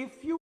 if you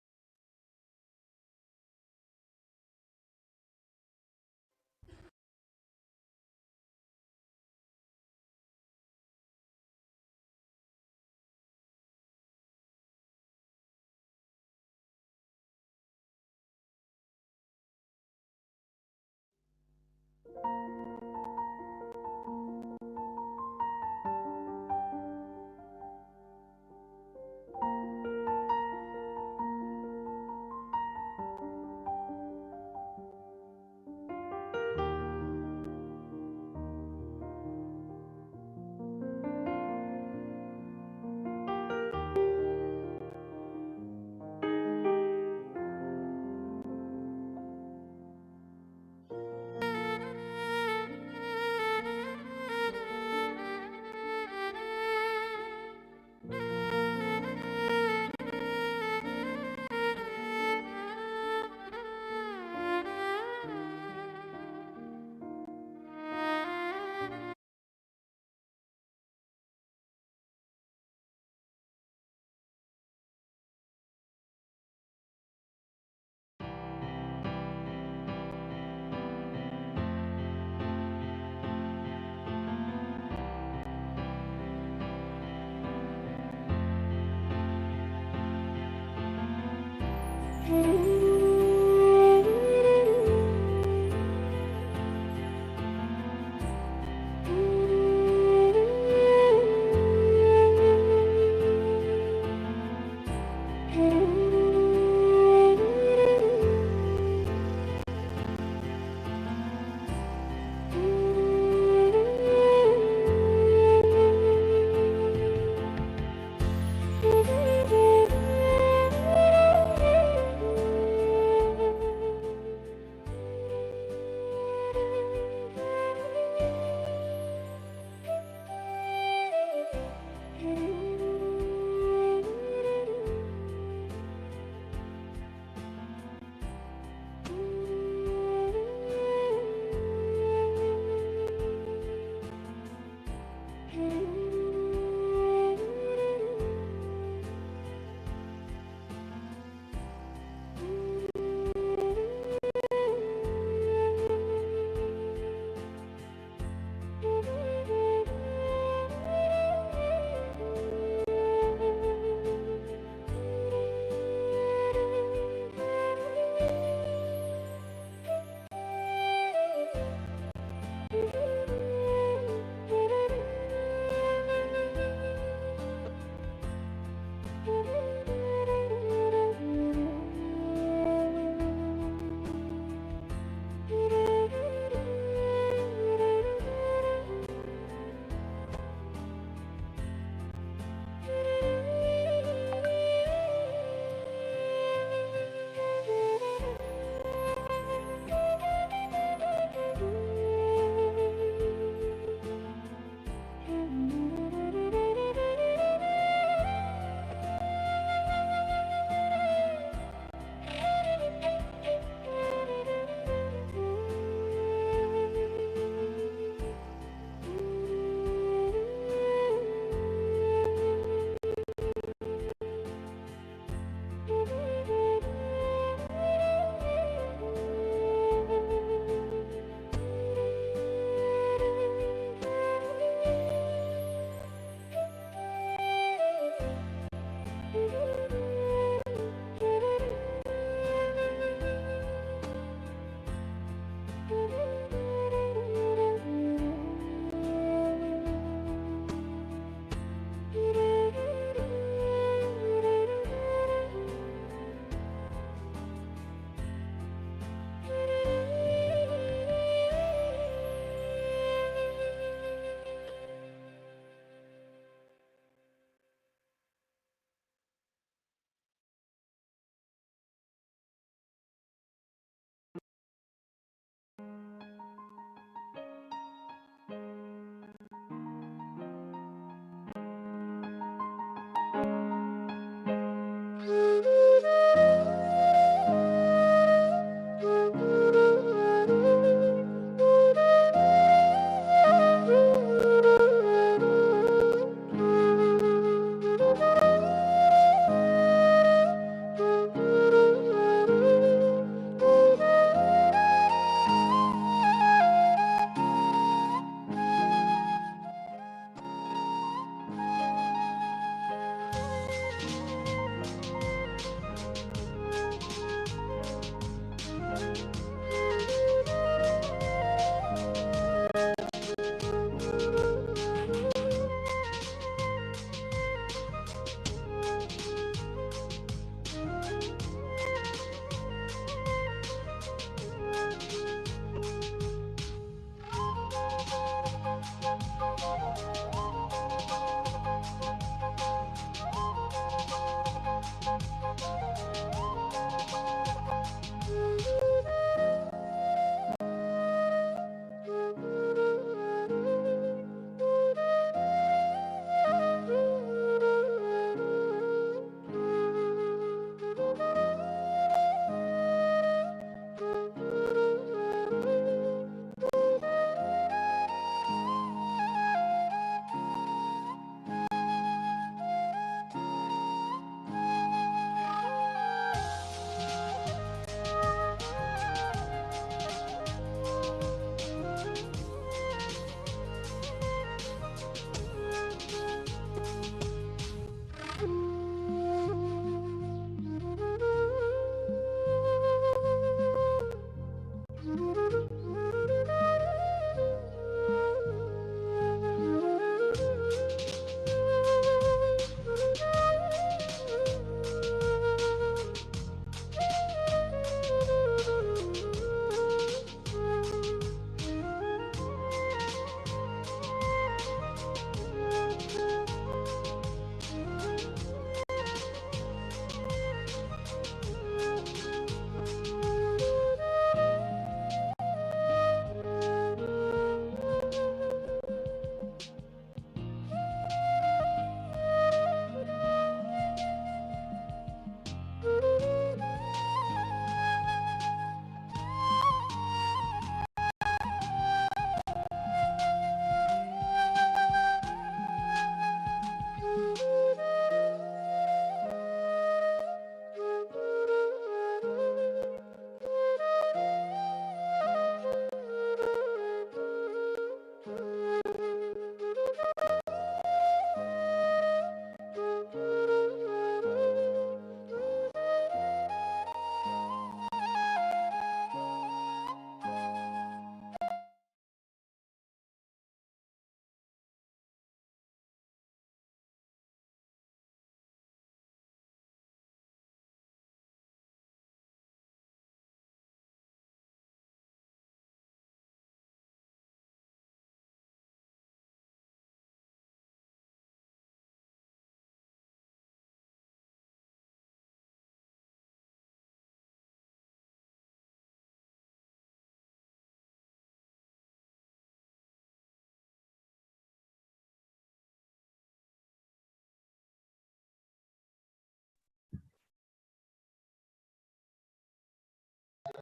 Happy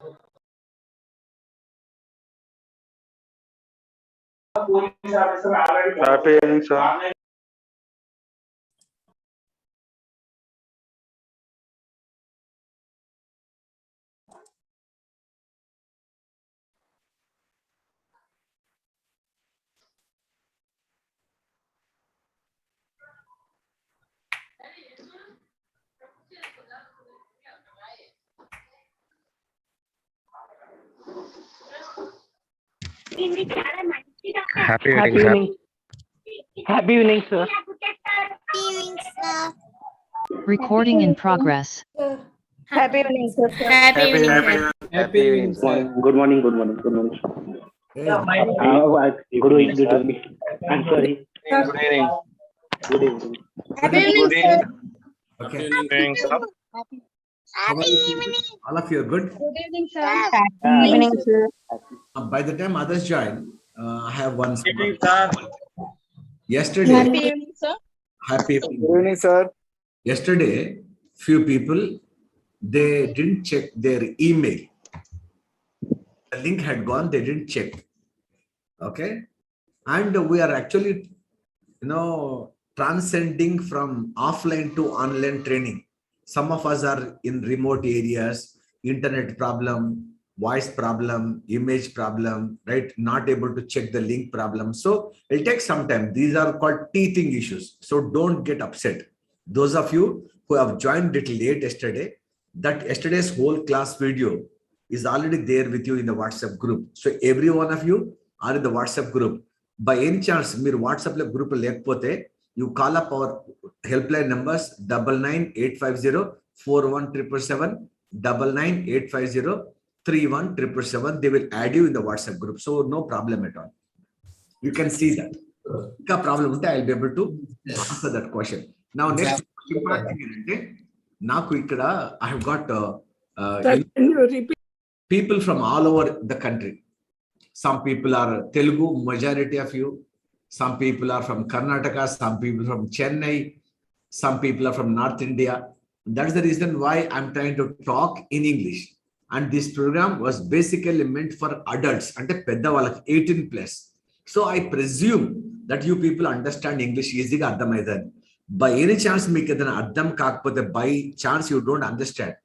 evening, sir. Happy evening. Happy evening, sir. Recording in progress. Happy evening, sir. Happy evening, sir. Happy evening, sir. Good morning. Good evening. I'm sorry. Good evening. Good evening. Happy evening, sir. Okay. Good evening, sir. Happy evening. All of you are good. Good evening, sir. Happy evening, sir. By the time others join, I have one. Good evening, sir. Yesterday, Happy evening, sir. happy Good evening, sir. Yesterday, few people, they didn't check their email. The link had gone, they didn't check. Okay. And we are actually, transcending from offline to online training. Some of us are in remote areas, internet problem, voice problem, image problem, right? Not able to check the link problem. So it'll take some time. These are called teething issues. So don't get upset. Those of you who have joined little late yesterday, that yesterday's whole class video is already there with you in the WhatsApp group. So every one of you are in the WhatsApp group. By any chance, mere WhatsApp group lekpote, you call up our helpline numbers 9985041777, 9985031777. They will add you in the WhatsApp group. So no problem at all. You can see that. Problem, I'll be able to answer that question. Now, next important thing, I have got people from all over the country. Some people are Telugu, majority of you. Some people are from Karnataka, some people from Chennai, some people are from North India. That's the reason why I'm trying to talk in English. And this program was basically meant for adults, and 18 plus. So I presume that you people understand English easily. By any chance, by chance you don't understand,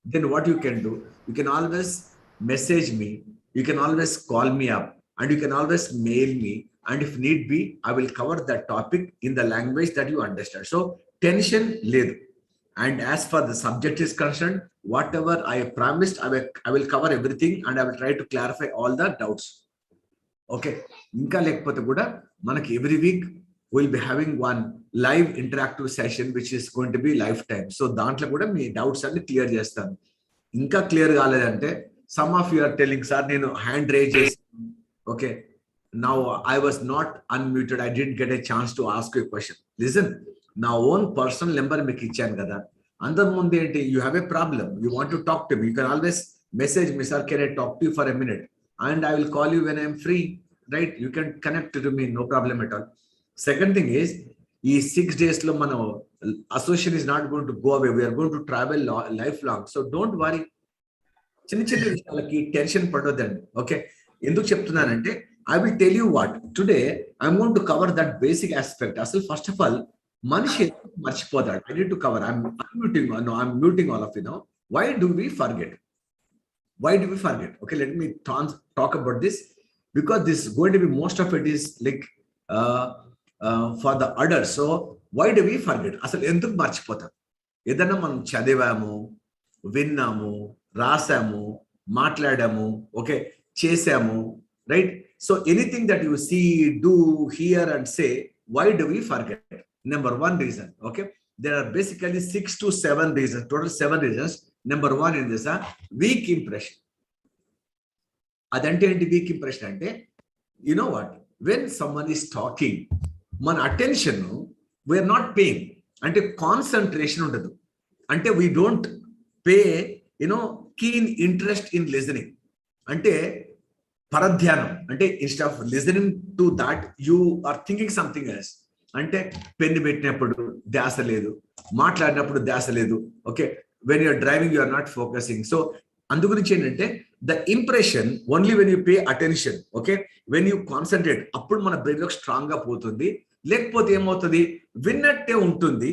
then what you can do, you can always message me, you can always call me up, and you can always mail me. And if need be, I will cover that topic in the language that you understand. So tension ledu. And as far the subject is concerned, whatever I promised, I will cover everything, and I will try to clarify all the doubts. Okay. Every week we'll be having one live interactive session, which is going to be lifetime. So dantlo kuda mee doubts anni clear chestanu. Inka clear galedante, some of you are telling, sir, hand raise. Okay. Now I was not unmuted. I didn't get a chance to ask you a question. Listen, now own personal number meeku ichanu kada. Andar munde enti you have a problem, you want to talk to me, you can always message me, sir, can I talk to you for a minute? And I will call you when I am free, right? You can connect to me, no problem at all. Second thing is, these 6 days lo mano association is not going to go away. We are going to travel lifelong. So don't worry. Chinna chinna vishayalalaki tension padodandi. Okay. Enduku cheptunnanante, I will tell you what. Today, I'm going to cover that basic aspect. First of all, Manishi marchipodaru. I need to cover. I'm muting all of you now. Why do we forget? Why do we forget? Okay, let me talk about this, because this is going to be, most of it is like for the adults. So why do we forget? Asal enduku marchipotaru? Edanna manam chadivamu, vinnamu, rasamu, matladamu, okay, chesamu, right? So anything that you see, do, hear, and say, why do we forget? Number one reason, okay? There are basically 6 to 7 reasons, total 7 reasons. Number one in this, weak impression. Adante weak impression ante, you know what? When someone is talking, man attention, we are not paying. Ante concentration undadu. Ante we don't pay, keen interest in listening. Ante paradhyanam. Ante instead of listening to that, you are thinking something else. Ante penni pettinappudu dhyasa ledu, maatladinappudu dhyasa ledu. Okay, when you are driving, you are not focusing. So అందుగురించి ఏంటంటే the impression only when you pay attention, okay, when you concentrate, అప్పుడు మన brain లో strong గా పోతుంది. లేకపోతే ఏమవుతుంది, విన్నట్టే ఉంటుంది.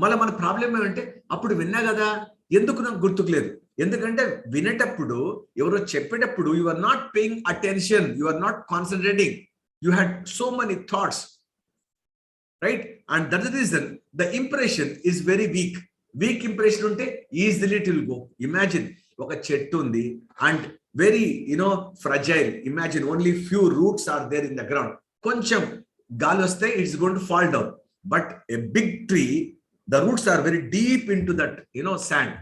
మళ్ళీ మన ప్రాబ్లం ఏమంటే అప్పుడు విన్నా కదా, ఎందుకు నాకు గుర్తుకు లేదు. ఎందుకంటే వినేటప్పుడు ఎవరో చెప్పేటప్పుడు you are not paying attention, you are not concentrating, you had so many thoughts, right? And that is the reason the impression is very weak. Weak impression ఉంటే easily it will go. Imagine ఒక చెట్టు ఉంది and very fragile. Imagine only few roots are there in the ground. కొంచెం గాలి వస్తే it's going to fall down. But a big tree, the roots are very deep in to that sand.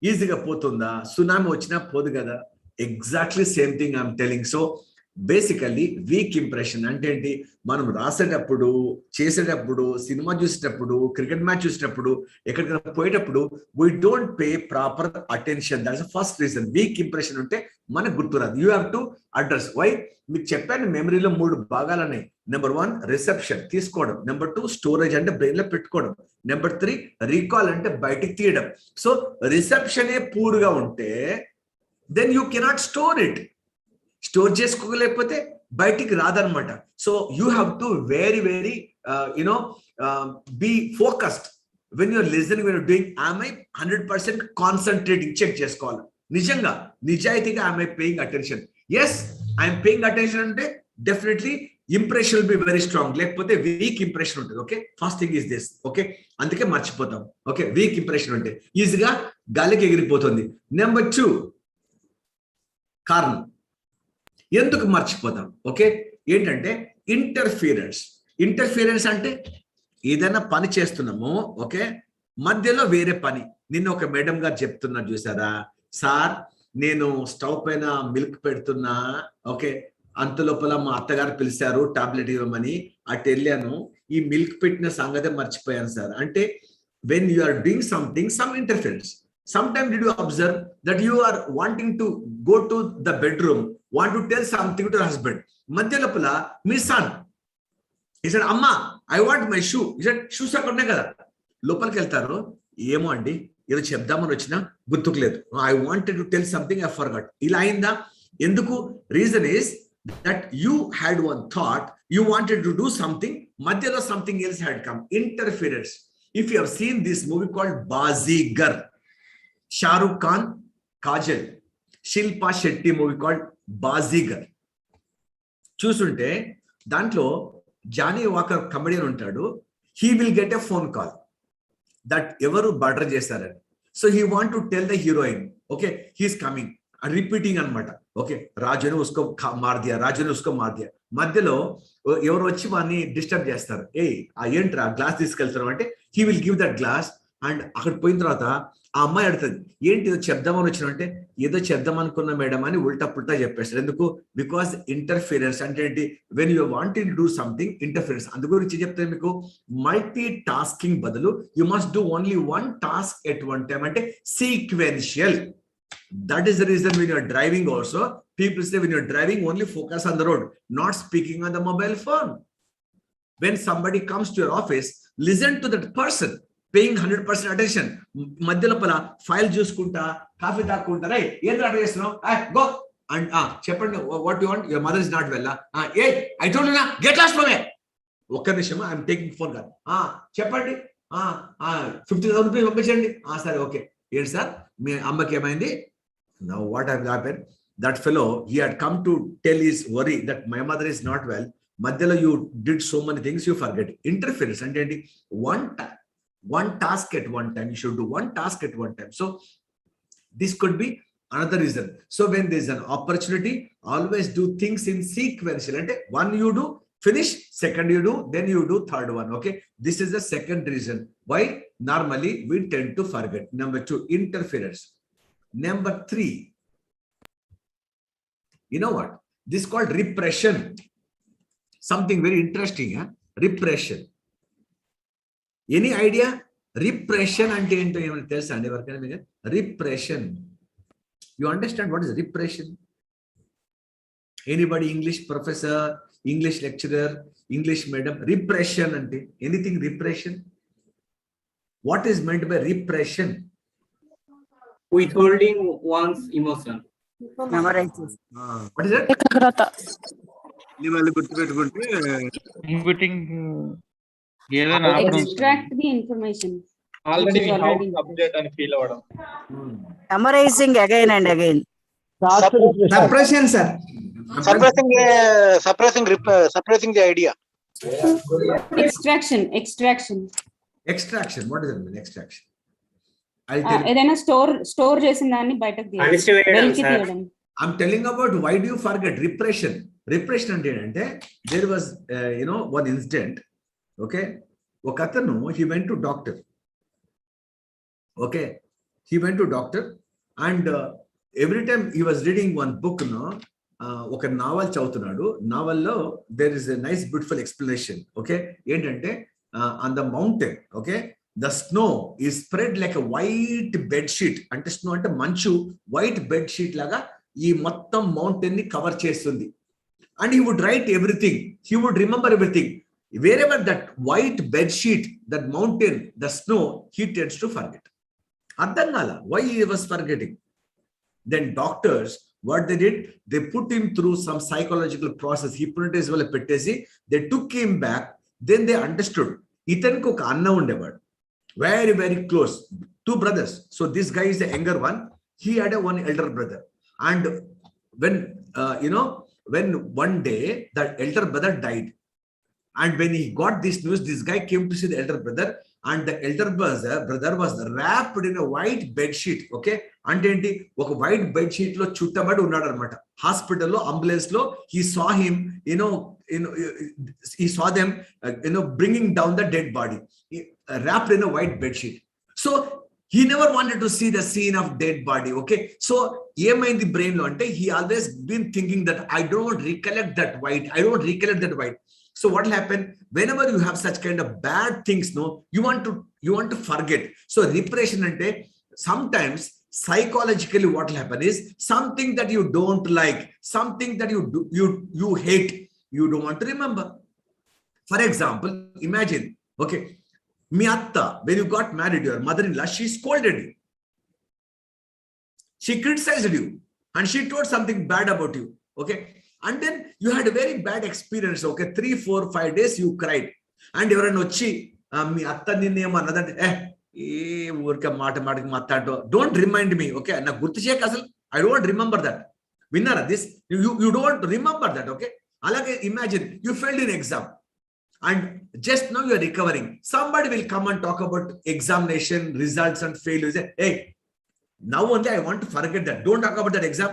ఈజీగా పోతుందా? Tsunami వచ్చినా పోదు కదా. Exactly same thing I'm telling. So basically week impression అంటే ఏంటి, మనం రాసేటప్పుడు, చేసేటప్పుడు, సినిమా చూసేటప్పుడు, క్రికెట్ మ్యాచ్ చూసేటప్పుడు, ఎక్కడికైనా పోయేటప్పుడు we don't pay proper attention. That's the first reason. Weak impression ఉంటే మనకు గుర్తురాదు. You have to address why. మీకు చెప్పాను మెమరీలో 3 భాగాలు ఉన్నాయి. నెంబర్ 1 రిసెప్షన్, తీసుకోవడం. నెంబర్ 2 స్టోరేజ్ అంటే బ్రెయిన్ లో పెట్టుకోవడం. నెంబర్ 3 రీకాల్ అంటే బయటికి తీయడం. సో రిసెప్షనే పూర్గా ఉంటే then you cannot store it. Store చేసుకోలేకపోతే బయటికి రాదనమాట. So you have to very very be focused when you're listening, when you're doing. I'm 100% concentrating. Check చేసుకోవాలి నిజంగా, నిజాయితీగా I'm paying attention. Yes I'm paying attention అంటే definitely impression will be very strong. లేకపోతే weak impression ఉంటుంది. Okay, first thing is this. Okay, అందుకే మర్చిపోతాం. Okay, week impression ఉంటే ఈజీగా గాలికి ఎగిరిపోతుంది. నెంబర్ 2 కారణం ఎందుకు మర్చిపోతాం. ఓకే, ఏంటంటే ఇంటర్ఫీరెన్స్. ఇంటర్ఫీరెన్స్ అంటే ఏదైనా పని చేస్తున్నాము, ఓకే, మధ్యలో వేరే పని. నిన్న ఒక మేడం గారు చెప్తున్నారు చూసారా, సార్ నేను స్టవ్ పైన మిల్క్ పెడుతున్నా, ఓకే, అంత లోపల మా అత్తగారు పిలిచారు టాబ్లెట్ ఇవ్వమని, అటు వెళ్ళాను, ఈ మిల్క్ పెట్టిన సంగతి మర్చిపోయాను సార్. అంటే when you are doing something, some interference. Sometimes did you observe that you are wanting to go to the bedroom, want to tell something to your husband? Madhya lopala me son, he said, Amma, I want my shoe. He said, shoes అక్కడ ఉన్నాయి కదా. లోపలికి వెళ్తారు, ఏమో అండి ఏదో చెప్దామని వచ్చినా గుర్తుకు లేదు. I wanted to tell something, I forgot. ఇలా అయిందా? ఎందుకు? Reason is that you had one thought, you wanted to do something, మధ్యలో something else had come. Interference. If you have seen this movie called Bazigar, Shahrukh Khan, Kajol, Shilpa Shetty movie called Baazigar చూసుంటే దాంట్లో Johnny Walker comedian ఉంటాడు. He will get a phone call that ఎవరు murder చేశారని. So he want to tell the heroine, okay, he's coming, repeating అనమాట. Okay, రాజుని ఉస్కో మార్ దియా, రాజుని ఉస్కో మార్ దియా. మధ్యలో ఎవరు వచ్చి వాడిని డిస్టర్బ్ చేస్తారు. ఏంట్రా గ్లాస్ తీసుకెళ్తారు అంటే he will give that glass. And అక్కడ పోయిన తర్వాత ఆ అమ్మాయి అడుగుతుంది, ఏంటి ఏదో చెప్దామని వచ్చిన అంటే, ఏదో చెప్దాం అనుకున్నా మేడం అని ఉల్టా పుల్టా చెప్పేస్తారు. ఎందుకు? బికాస్ ఇంటర్ఫీరెన్స్ అంటే ఏంటి, when you wanting to do something, interference. అందు గురించి చెప్తే మీకు మల్టీ టాస్కింగ్ బదులు you must do only 1 task at 1 time, అంటే sequential. That is the reason when you're driving also people say when you're driving only focus on the road, not speaking on the mobile phone. When somebody comes to your office, listen to that person, paying 100% attention. మధ్య లోపల file చూసుకుంటా, coffee తాక్కుంటా, రై ఏం order చేస్తున్నావు, go and చెప్పండి, what you want, your mother is not well, A I told you నా get lost from here. ఒక్క నిమిషం, I'm taking phone call. చెప్పండి, 50,000 రూపీస్ పంపించండి. సరే, ఓకే, ఏంటి సార్ మీ అమ్మకి ఏమైంది? Now what have happen, that fellow he had come to tell his worry that my mother is not well. మధ్యలో you did so many things, you forget. Interference అంటే ఏంటి? one task at one time. You should do 1 task at one time. So this could be another reason. So when there is an opportunity, always do things in sequential. And 1 you do, finish, 2nd you do, then you do 3rd one. Okay, this is the second reason why normally we tend to forget. Number 2, interference. Number 3, you know what, this is called repression. Something very interesting, repression. Any idea? Repression అంటే ఏంటో ఏమైనా తెలుసా అండి ఎవరికైనా మీకు? Repression, you understand what is repression? Anybody? English professor, English lecturer, English madam. Repression అంటే anything repression. What is meant by repression? withholding one's emotion. Memorizes. What is that? ఏకాగ్రత. వాళ్ళు గుర్తుపెట్టుకుంటే ఇన్పుటింగ్ ఏదైనా ఆపడం. Extract the information. Already we have already subject and feel avadam. Memorizing again and again. Suppression, sir. Suppressing the idea. Extraction. Extraction. What does that mean? Extraction. I'll tell you. ఏదైనా store చేసిన దాన్ని బయటకు వెలికి తీయడం. I'm telling about why do you forget repression. Repression అంటే there was one incident. Okay, ఒకతను he went to doctor. Okay, he went to doctor and every time he was reading one book, ఒక naval చదువుతున్నాడు. నావల్లో there is a nice beautiful explanation. Okay, ఏంటంటే on the mountain, okay, the snow is spread like a white bed sheet. అంటే snow అంటే మంచు white bed sheet లాగా ఈ మొత్తం mountain ని కవర్ చేస్తుంది. And he would write everything, he would remember everything. Wherever that white bed sheet, that mountain, the snow, he tends to forget. Ardham kala why he was forgetting. Then doctors, what they did, they put him through some psychological process. Hypnotism valla pettesi, they took him back. Then they understood itanku oka anna undevadu, very very close, two brothers. So this guy is the younger one, he had a one elder brother. And when when one day that elder brother died, and when he got this news, this guy came to see the elder brother, and the elder brother was wrapped in a white bed sheet. Okay, అంటే ఏంటి, ఒక white bed sheet లో చుట్టబడి ఉన్నాడు అనమాట. హాస్పిటల్లో ambulance లో he saw him, he saw them bringing down the dead body, wrapped in a white bed sheet. So he never wanted to see the scene of dead body. Okay, so ఏమైంది brain లో అంటే he always been thinking that I don't recollect that white. So what will happen whenever you have such kind of bad things, you want to forget. So repression ante sometimes psychologically what will happen is something that you don't like, something that you hate, you don't want to remember. For example, imagine, okay, మీ అత్త, when you got married, your mother-in-law, she scolded you, she criticized you, and she told something bad about you. Okay, and then you had a very bad experience. Okay, 3, 4, 5 days you cried, and ఎవరైనా వచ్చి మీ అత్త నిన్నేమో అన్నదంటే ఏ ఊరికే మాటకి మాట్లాడటం, don't remind me. Okay, నాకు గుర్తు చేయక, అసలు ఐ డోంట్ రిమెంబర్ దట్. విన్నారా this? You don't remember that. Okay, అలాగే imagine you failed in exam and just now you are recovering. Somebody will come and talk about examination results and failures. Hey, now only I want to forget that, don't talk about that exam.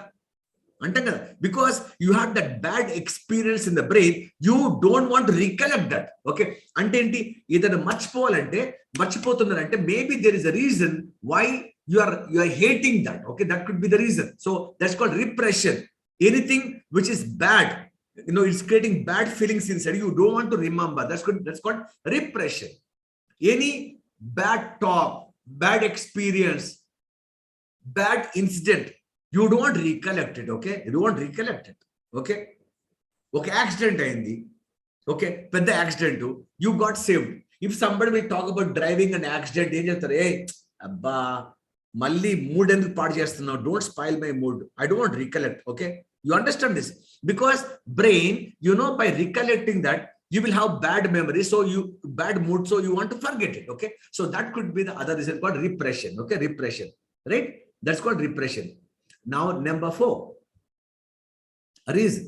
Because you had that bad experience in the brain, you don't want to recollect that. Okay, ante enti edana marchipovalante maybe there is a reason why you are hating that. Okay, that could be the reason. So that's called repression. Anything which is bad, it's creating bad feelings inside, you don't want to remember, that's called repression. Any bad talk, bad experience, bad incident, you don't recollect it. Okay, you don't recollect it. Okay, accident ayindi, okay, pedda accident, you got saved. If somebody will talk about driving an accident, em cheptaru, hey abba malli mood enduku paadu chestunnao, don't spoil my mood, I don't recollect. Okay, you understand this? Because brain, by recollecting that, you will have bad memory, so bad mood, so you want to forget it. Okay, so that could be the other reason called repression. Okay, repression, right? That's called repression. Now number 4 reason.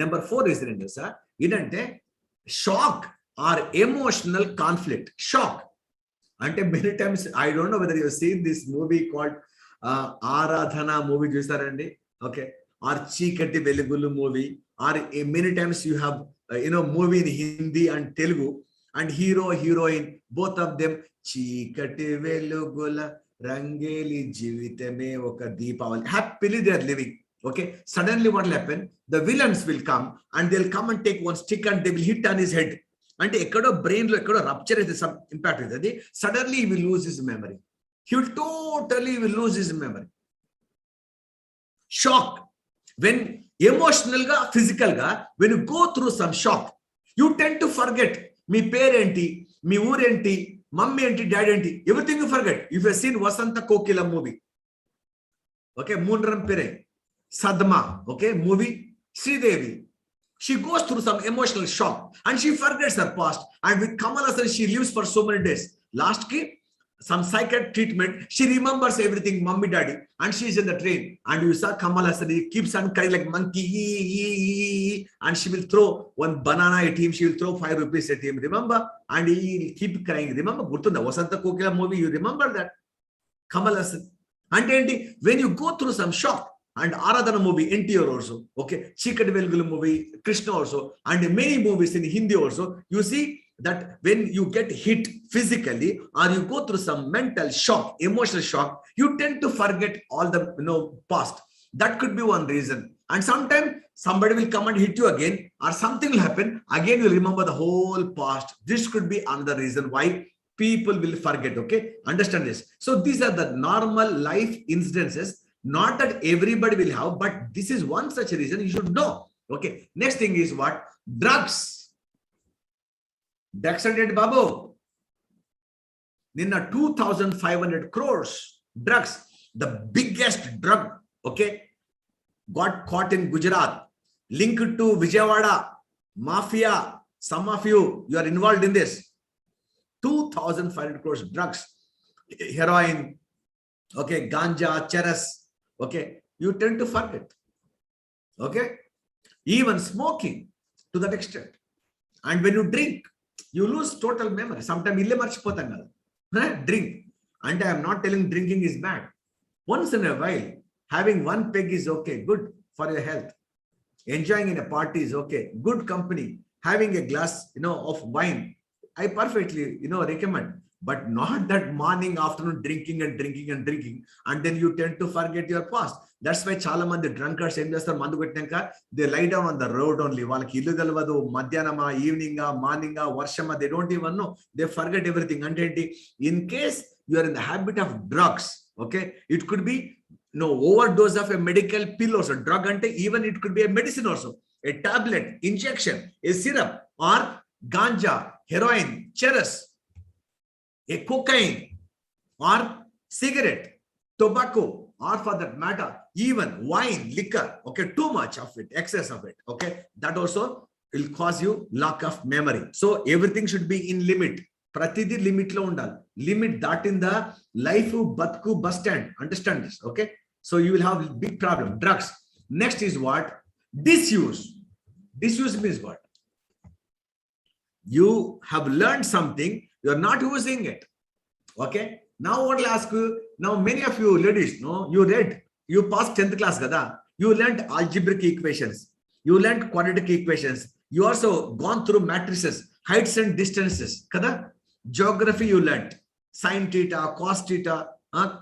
Number 4 reason is idante shock or emotional conflict. Shock ante many times, I don't know whether you have seen this movie called Aradhana movie chusarandi. Okay, or Chikati Velugulu movie, or many times you have movie in Hindi and Telugu, and hero heroine, both of them Chikati Velugula Rangeli Jivitame Oka Deepavali, happily they are living. Okay, suddenly what will happen, the villains will come and they'll come and take one stick and they will hit on his head, and ekkado brain lo ekkado rupture is some impact with it. Suddenly he will lose his memory, he will totally lose his memory. Shock. When emotional ga, physical ga, when you go through some shock, you tend to forget మీ పేరేంటి, మీ ఊరేంటి, mummy and dad and everything you forget. If you have seen Vasanta Kokila movie, okay, Moonram Pere, Sadma, okay, movie, Sridevi, she goes through some emotional shock and she forgets her past. And with Kamal Haasan, she lives for so many days. Last ki, some psychiatric treatment, she remembers everything, mummy, daddy, and she's in the train. And you saw Kamal Haasan, he keeps on crying like monkey, and she will throw one banana at him, she will throw 5 rupees at him, remember? And he will keep crying. Remember, Gurtunda, Vasanta Kokila movie, you remember that? Kamal Haasan. And when you go through some shock, and Aradhana movie, NTR also, okay, Chikati Velgulu movie, Krishna also, and many movies in Hindi also, you see that when you get hit physically or you go through some mental shock, emotional shock, you tend to forget all the past. That could be one reason. And sometimes somebody will come and hit you again, or something will happen, again you'll remember the whole past. This could be another reason why people will forget, okay? Understand this. So these are the normal life incidences. Not that everybody will have, but this is one such reason you should know. Okay. Next thing is what? Drugs. Daxanded Babu. Ninna 2,500 crores. Drugs. The biggest drug, okay, got caught in Gujarat. Linked to Vijayawada. Mafia. Some of you are involved in this. 2,500 crores drugs. Heroin. Okay. Ganja, charas. Okay, you tend to forget. Okay, even smoking to that extent. And when you drink, you lose total memory. Sometimes drink. And I am not telling drinking is bad. Once in a while, having one peg is okay, good for your health. Enjoying in a party is okay, good company. Having a glass, of wine, I perfectly, recommend. But not that morning, afternoon drinking, and then you tend to forget your past. That's why chala mandi drunkards they lie down on the road only. Madhyanama, evening, morning, varshama, they don't even know. They forget everything. And in case you are in the habit of drugs, okay, it could be overdose of a medical pill also. Drug ante, even it could be a medicine also, a tablet, injection, a syrup, or ganja, heroin, charas, a cocaine, or cigarette, tobacco, or for that matter, even wine, liquor, okay, too much of it, excess of it, okay, that also will cause you lack of memory. So everything should be in limit. Pratidi limit lo undal. Limit that in the life batku bus stand. Understand this, okay? So you will have big problem. Drugs. Next is what? Disuse. Disuse means what? You have learned something, you are not using it. Okay. Now what will ask you? Now many of you ladies, you read, you passed 10th class, gada. You learned algebraic equations. You learned quadratic equations. You also gone through matrices, heights and distances, kada. Geography you learned, sin theta, cos theta,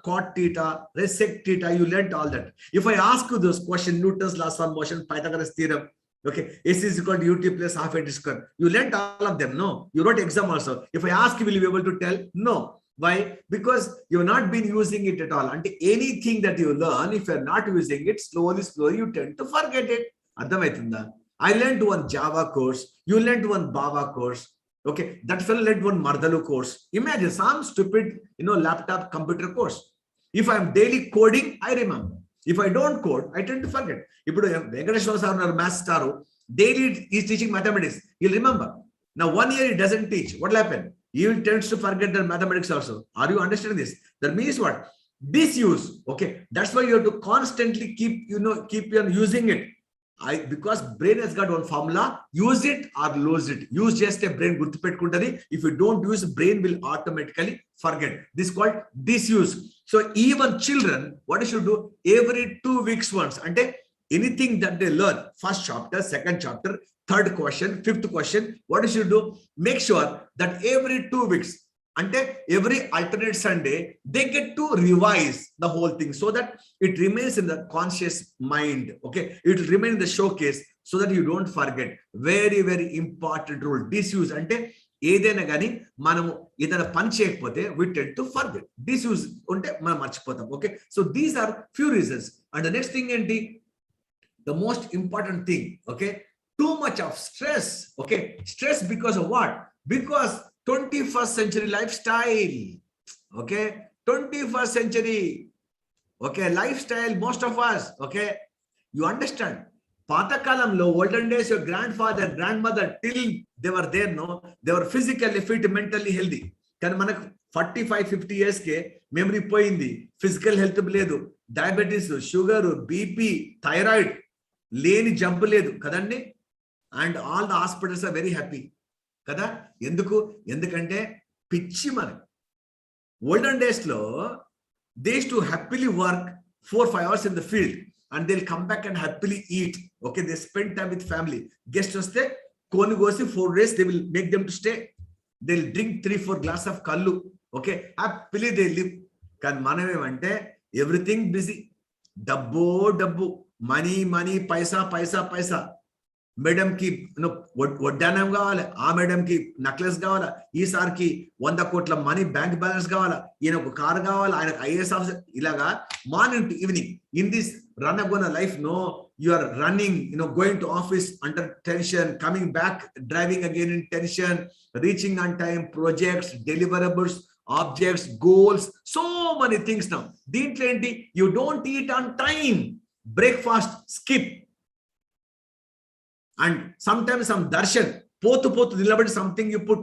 cot theta, sec theta. You learned all that. If I ask you those questions, Newton's laws of motion, Pythagoras theorem, okay, S is equal to ut plus half a square. You learned all of them. No, you wrote exam also. If I ask you, will you be able to tell? No. Why? Because you have not been using it at all. And anything that you learn, if you are not using it, slowly, you tend to forget it. I learned one Java course. You learned one Baba course. Okay, that fellow learned one Mardalu course. Imagine some stupid, laptop computer course. If I am daily coding, I remember. If I don't code, I tend to forget. If Venkateshwara sir or math star daily is teaching mathematics, he'll remember. Now 1 year he doesn't teach. What will happen? He tends to forget the mathematics also. Are you understanding this? That means what? Disuse. Okay, that's why you have to constantly keep on using it. Because brain has got one formula, use it or lose it. Use just a brain. If you don't use, brain will automatically forget. This is called disuse. So even children, what you should do? Every 2 weeks once. And anything that they learn, first chapter, second chapter, third question, fifth question, what you should do? Make sure that every 2 weeks, and every alternate Sunday, they get to revise the whole thing so that it remains in the conscious mind. Okay, it will remain in the showcase so that you don't forget. Very, very important rule. Disuse ante ఏదైనా కానీ మనము ఏదైనా పని చేయకపోతే we tend to forget. Disuse ఉంటే మనం మర్చిపోతాం. Okay, so these are few reasons. And the next thing ఏంటి? The most important thing, okay, too much of stress. Okay, stress because of what? Because 21st century lifestyle. Okay, 21st century. Okay, lifestyle, most of us. Okay, you understand? Patakalamlo, olden days, your grandfather, grandmother, till they were there, no, they were physically fit, mentally healthy. Can manak 45-50 years ke memory poindi, physical health bledu, diabetes, sugar, BP, thyroid, leni jump ledu, kadandi, and all the hospitals are very happy. Kada enduku endukante pichi man. Olden days lo they used to happily work 4-5 hours in the field and they'll come back and happily eat. Okay, they spend time with family. Guests stay, koni gosi 4 days, they will make them to stay. They'll drink 3-4 glasses of kallu. Okay, happily they live. Kan maname vante everything busy. Dabbo, money, paisa. Madam ki వడ్డానం కావాలి, ఆ madam కి necklace కావాలా, ఈసారికి 100 కోట్ల money bank balance కావాలా, ఈయన ఒక కార్ కావాలా, ఆయనకు ఐఏఎస్ ఆఫీసర్, ఇలాగా morning to evening. In this run అగోన life, no, you are running, going to office under tension, coming back, driving again in tension, reaching on time, projects, deliverables, objects, goals, so many things now. Deentlo enti, you don't eat on time, breakfast skip. And sometimes some darshan, potu nilabadi something you put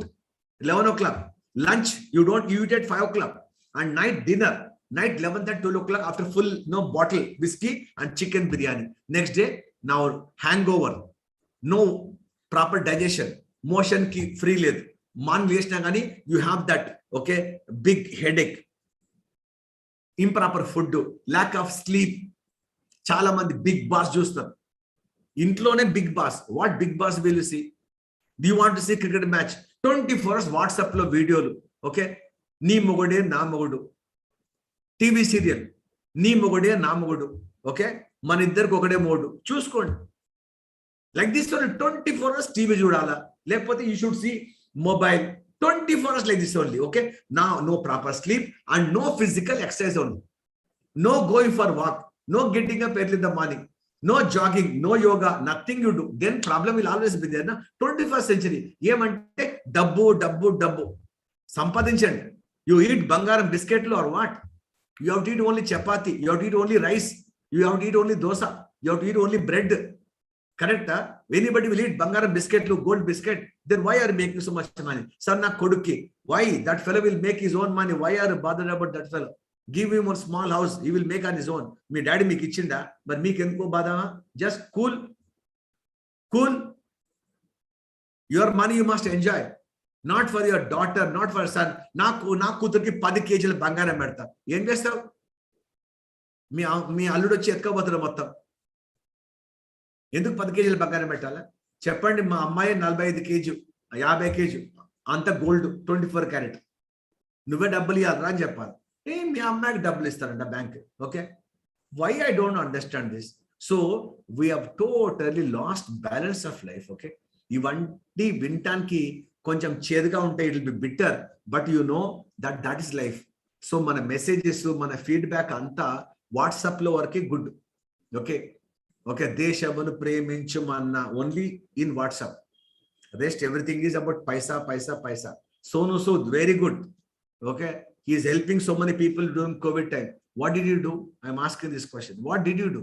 11 o'clock. Lunch, you eat at 5 o'clock. And night dinner, night 11-12 o'clock after full bottle whiskey and chicken biryani. Next day, now hangover, no proper digestion, motion ki free led. Man waste gani, you have that, okay, big headache, improper food, lack of sleep. Chala mandi big boss చూస్తారు. ఇంట్లోనే big boss. What big boss will you see? Do you want to see cricket match? 24 hours WhatsApp లో వీడియోలు. Okay, నీ మొగుడే నా మొగుడు. TV serial, నీ మొగుడే నా మొగుడు. ఓకే, మన ఇద్దరికి ఒకటే మోడు, చూసుకోండి. లైక్ దిస్ 24 hours టీవీ చూడాలా, లేకపోతే you should see mobile 24 hours like this only. Okay, now no proper sleep and no physical exercise only. No going for walk, no getting up early in the morning, no jogging, no yoga, nothing you do. Then problem will always be there. Na 21st century. Yemante dabbu. Sampadinchandi. You eat bangaram biscuit or what? You have to eat only chapati. You have to eat only rice. You have to eat only dosa. You have to eat only bread. Correct? Anybody will eat bangaram biscuit, gold biscuit. Then why are you making so much money? Sanna koduki. Why? That fellow will make his own money. Why are you bothered about that fellow? Give him a small house, he will make on his own. Me daddy me kitchinda, but me kenko badama. Just cool. Your money you must enjoy, not for your daughter, not for son. Na kuturki 10 kg bangaram pedta. Em chestavu? మీ అల్లుడు వచ్చి ఎత్తుకోబోతున్నా మొత్తం. ఎందుకు 10 kg బంగారం పెట్టాలా? చెప్పండి. మా అమ్మాయి 45 kg, 50 kg, అంత గోల్డ్ 24 క్యారెట్. నువ్వే డబ్బులు ఇవ్వాలరా అని చెప్పాలి. మీ అమ్మాయికి డబ్బులు ఇస్తారంట bank. Okay, why I don't understand this. So we have totally lost balance of life. Okay, ఇవన్నీ వినటానికి కొంచెం చేదుగా ఉంటాయి, it will be bitter, but you know that is life. So మన మెసేజెస్, మన ఫీడ్బ్యాక్ అంతా వాట్సాప్ లో వరకే గుడ్. ఓకే, దేశమును ప్రేమించుమన్న only in WhatsApp. Rest everything is about పైసా. Sonu Sood, very good. Okay, he is helping so many people during COVID time. What did you do? I am asking this question. What did you do?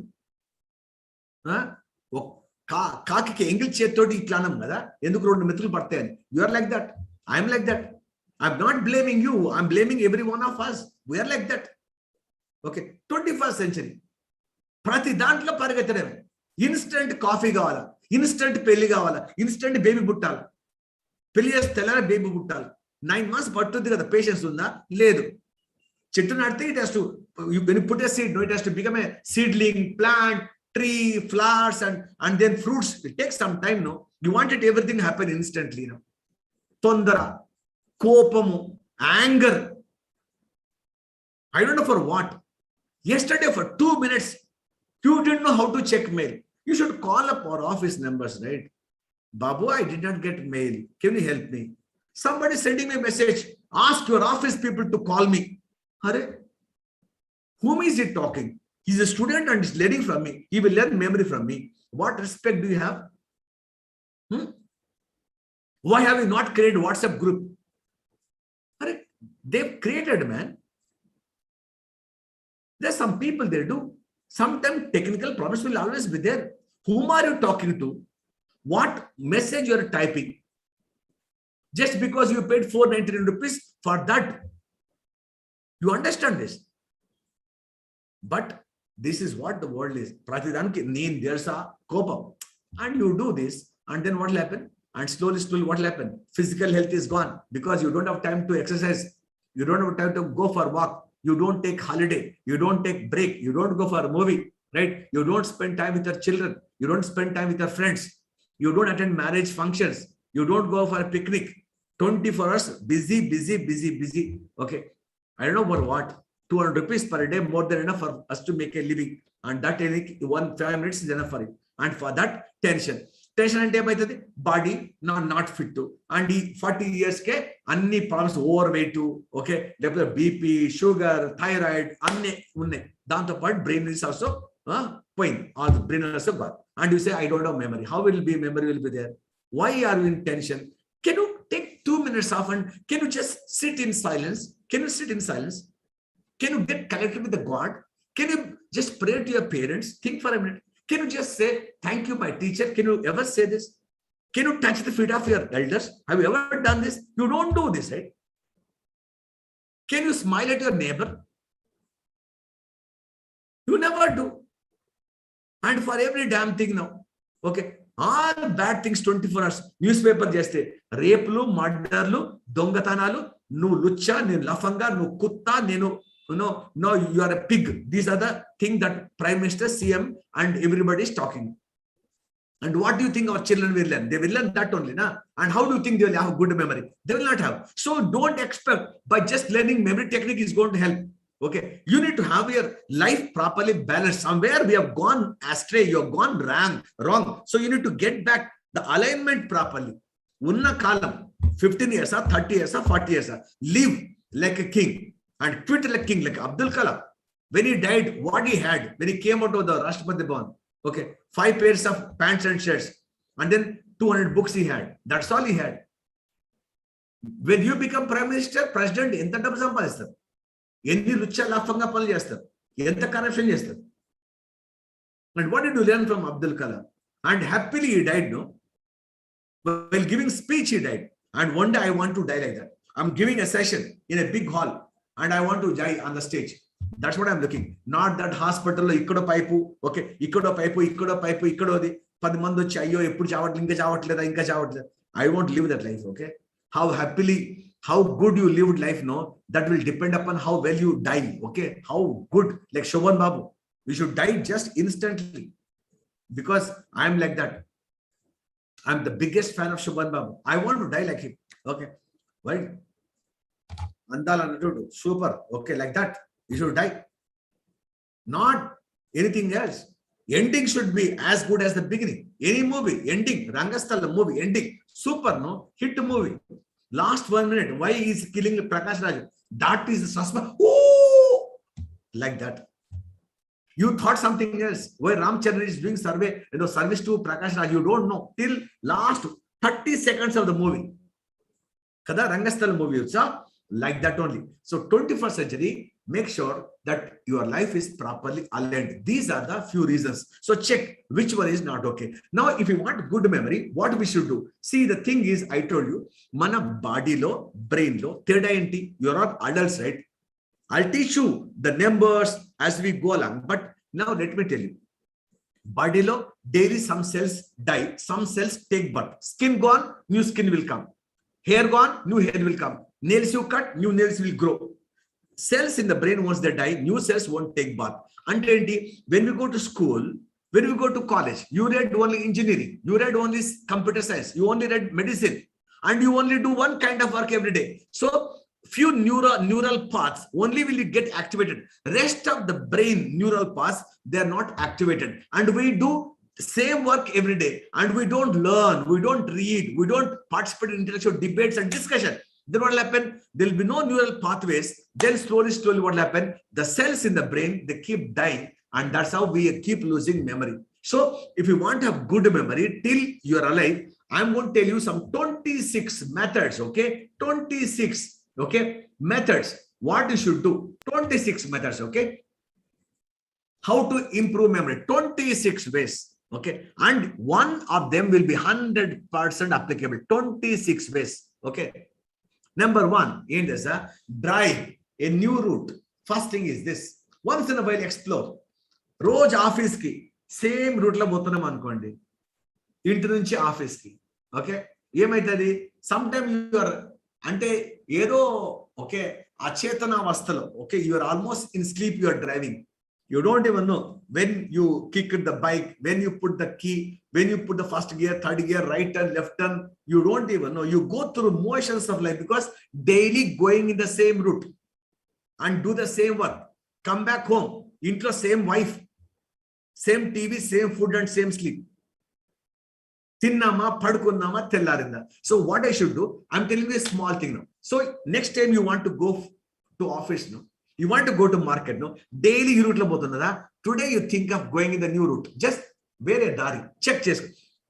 కాకి ఎంగిల్ చేత్తోటి ఇట్లానం కదా, ఎందుకు 2 మెతులు పడతాయని. You are like that. I am like that. I am not blaming you. I am blaming every one of us. We are like that. Okay, 21st century. ప్రతి దాంట్లో పరిగెత్తడమే. Instant coffee కావాలా, instant పెళ్లి కావాలా, ఇన్స్టెంట్ బేబీ పుట్టాలి. పెళ్లి చేస్తే తెల్లారి baby పుట్టాలి. 9 months పట్టుద్ది కదా, పేషెన్స్ ఉందా? లేదు. చెట్టు నాటితే it has to, when you put a seed, no, it has to become a seedling, plant, tree, flowers, and then fruits. It takes some time. No, you want it everything happen instantly. No, tondara, kopamu, anger, I don't know for what. Yesterday for 2 minutes you didn't know how to check mail. You should call up our office numbers, right? Babu, I did not get mail, can you help me? Somebody sending me a message, ask your office people to call me. Hare, whom is he talking? He's a student and is learning from me. He will learn memory from me. What respect do you have? Why have you not created WhatsApp group? They've created, man. There's some people they do. Sometimes technical problems will always be there. Whom are you talking to? What message you are typing? Just because you paid 499 rupees for that. You understand this? But this is what the world is. Pratidanki, there's a kopam. And you do this, and then what will happen? And slowly, what will happen? Physical health is gone because you don't have time to exercise. You don't have time to go for walk. You don't take holiday. You don't take break. You don't go for a movie, right? You don't spend time with your children. You don't spend time with your friends. You don't attend marriage functions. You don't go for a picnic. 24 hours, busy. Okay. I don't know for what. 200 rupees per day, more than enough for us to make a living. And that 5 minutes is enough for it. And for that, tension. Tension and body not fit to. And 40 years ke anni problems, overweight to, okay, BP, sugar, thyroid, anne unne. Danto part brain is also point. All the brain is also gone. And you say, I don't have memory. How will be memory will be there? Why are you in tension? Can you take 2 minutes off and can you just sit in silence? Can you sit in silence? Can you get connected with the God? Can you just pray to your parents? Think for a minute. Can you just say, thank you, my teacher? Can you ever say this? Can you touch the feet of your elders? Have you ever done this? You don't do this, right? Can you smile at your neighbor? You never do. And for every damn thing now, okay, all bad things 24 hours. Newspaper jeste, rapelu, murderlu, dongatanalu, nu lucha, nenu lafanga, nu kutta, nenu, no, you are a pig. These are the things that Prime Minister, CM, and everybody is talking. And what do you think our children will learn? They will learn that only, na? And how do you think they will have good memory? They will not have. So don't expect by just learning memory technique is going to help. Okay, you need to have your life properly balanced. Somewhere we have gone astray, you have gone wrong. So you need to get back the alignment properly. Unna kalam, 15 years, 30 years, 40 years, live like a king. And quit like king, like Abdul Kalam. When he died, what he had, when he came out of the Rashtrapati Bhavan, okay, 5 pairs of pants and shirts, and then 200 books he had. That's all he had. When you become Prime Minister, President, enta dabu sampadistaru. Enni lucha lafanga panlu chestaru. Enta corruption chestaru. And what did you learn from Abdul Kalam? And happily he died, no? While giving speech, he died. And one day I want to die like that. I'm giving a session in a big hall. And I want to die on the stage. That's what I'm looking. Not that hospital, ikkodo pipe, okay, ikkodo pipe, ikkodo di. 10 మంది వచ్చి అయ్యో ఎప్పుడు చావట్లేదు ఇంకా చావట్లేదు. I won't live that life, okay? How happily, how good you lived life, no? That will depend upon how well you die, okay? How good, like Shobhan Babu. We should die just instantly. Because I'm like that. I'm the biggest fan of Shobhan Babu. I want to die like him, okay? Right? Andala Natudu, super, okay, like that. You should die. Not anything else. Ending should be as good as the beginning. Any movie, ending, Rangasthala movie, ending, super, no? Hit movie. Last 1 minute, why is killing Prakash Raj? That is the suspense. Ooh! Like that. You thought something else. Why Ramcharan is doing service to Prakash Raj, you don't know. Till last 30 seconds of the movie. Kada Rangasthala movie, like that only. So 21st century, make sure that your life is properly aligned. These are the few reasons. So check which one is not okay. Now, if you want good memory, what we should do? See, the thing is, I told you, mana body lo, brain lo, third enti, you're not adults, right? I'll teach you the numbers as we go along. But now let me tell you, body lo, daily some cells die, some cells take birth. Skin gone, new skin will come. Hair gone, new hair will come. Nails you cut, new nails will grow. Cells in the brain, once they die, new cells won't take birth. And when we go to school, when we go to college, you read only engineering, you read only computer science, you only read medicine, and you only do one kind of work every day. So few neural paths only will get activated. Rest of the brain neural paths, they are not activated. And we do same work every day, and we don't learn, we don't read, we don't participate in intellectual debates and discussion. Then what will happen? There will be no neural pathways. Then slowly what will happen? The cells in the brain, they keep dying, and that's how we keep losing memory. So if you want to have good memory till you are alive, I'm going to tell you some 26 methods, okay? 26, okay? Methods, what you should do. 26 methods, okay? How to improve memory, 26 ways, okay? And one of them will be 100% applicable, 26 ways, okay? Number one, drive a new route. First thing is this, once in a while explore. Roj office ki, same route la bothunam anukondi. Inti nunchi office ki, okay? Yemaitadi, sometimes you are, ante, edo, okay, achetana avasthalo, okay, you are almost in sleep, you are driving. You don't even know when you kick the bike, when you put the key, when you put the first gear, third gear, right turn, left turn, you don't even know. You go through motions of life because daily going in the same route and do the same work. Come back home, into same wife, same TV, same food and same sleep. Tinnama, padkunnama, tellarinda. So what I should do, I'm telling you a small thing now. So next time you want to go to office, no? You want to go to market, no? Daily route la bothunada. Today you think of going in the new route. Just wear a dari. Check.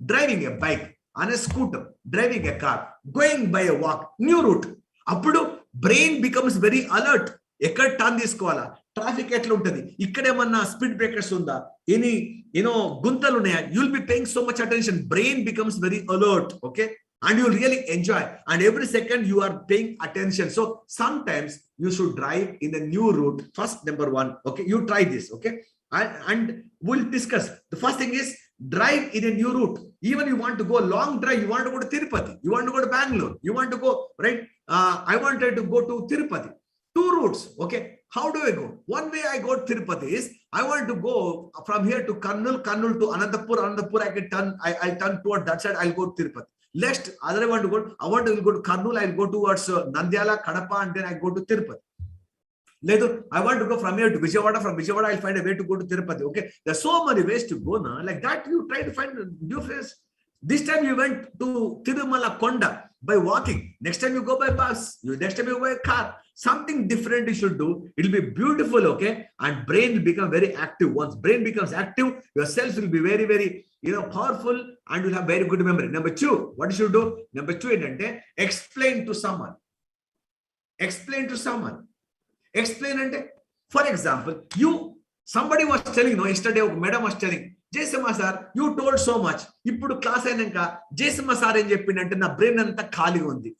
Driving a bike, on a scooter, driving a car, going by a walk, new route. Appudu brain becomes very alert. Ekkada turn teeskovala. Traffic etla untadi. Ikkade manna speed breakers unda. Any, guntalu unnaya. You'll be paying so much attention. Brain becomes very alert. Okay. And you really enjoy, and every second you are paying attention. So sometimes you should drive in the new route. First, number one, okay, you try this, okay, and we'll discuss. The first thing is drive in a new route. Even you want to go a long drive, you want to go to Tirupati, you want to go to Bangalore, you want to go, right? I wanted to go to Tirupati. Two routes, okay. How do I go? One way I go to Tirupati is I want to go from here to Kannur to Anantapur. I can turn. I turn toward that side. I'll go to Tirupati. Next, other I want to go to Kurnool, I'll go towards Nandyala, Kadapa, and then I go to Tirupati. Later, I want to go from here to Vijayawada. From Vijayawada, I'll find a way to go to Tirupati. Okay, there's so many ways to go now. Like that, you try to find new place. This time you went to Tirumala Konda by walking. Next time you go by bus. Next time you go by car. Something different you should do. It'll be beautiful, okay? And brain will become very active. Once brain becomes active, your cells will be very, very, powerful, and you'll have very good memory. Number two, what you should do? Number two, explain to someone. Explain to someone. Explain, for example, somebody was telling, yesterday, madam was telling, Jayasimha sir, you told so much. Ippudu class ayinanka Jayasimha sir em cheppindante na brain anta khali undi.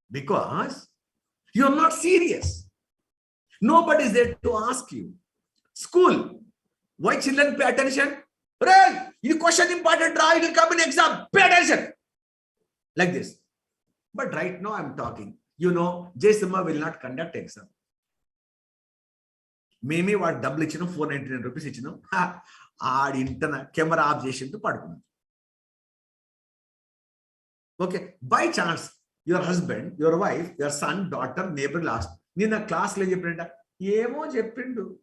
Because you are not serious. Nobody is there to ask you. School, why children pay attention? Right, you question important, it will come in exam. Pay attention. Like this. But right now I'm talking. Jayasimha will not conduct exam. Maybe what double ichino 499 rupees ichino. Add internet camera off chesi padukunnam. Okay, by chance your husband, your wife, your son, daughter, neighbor last nina class lo cheppinda emo cheppindu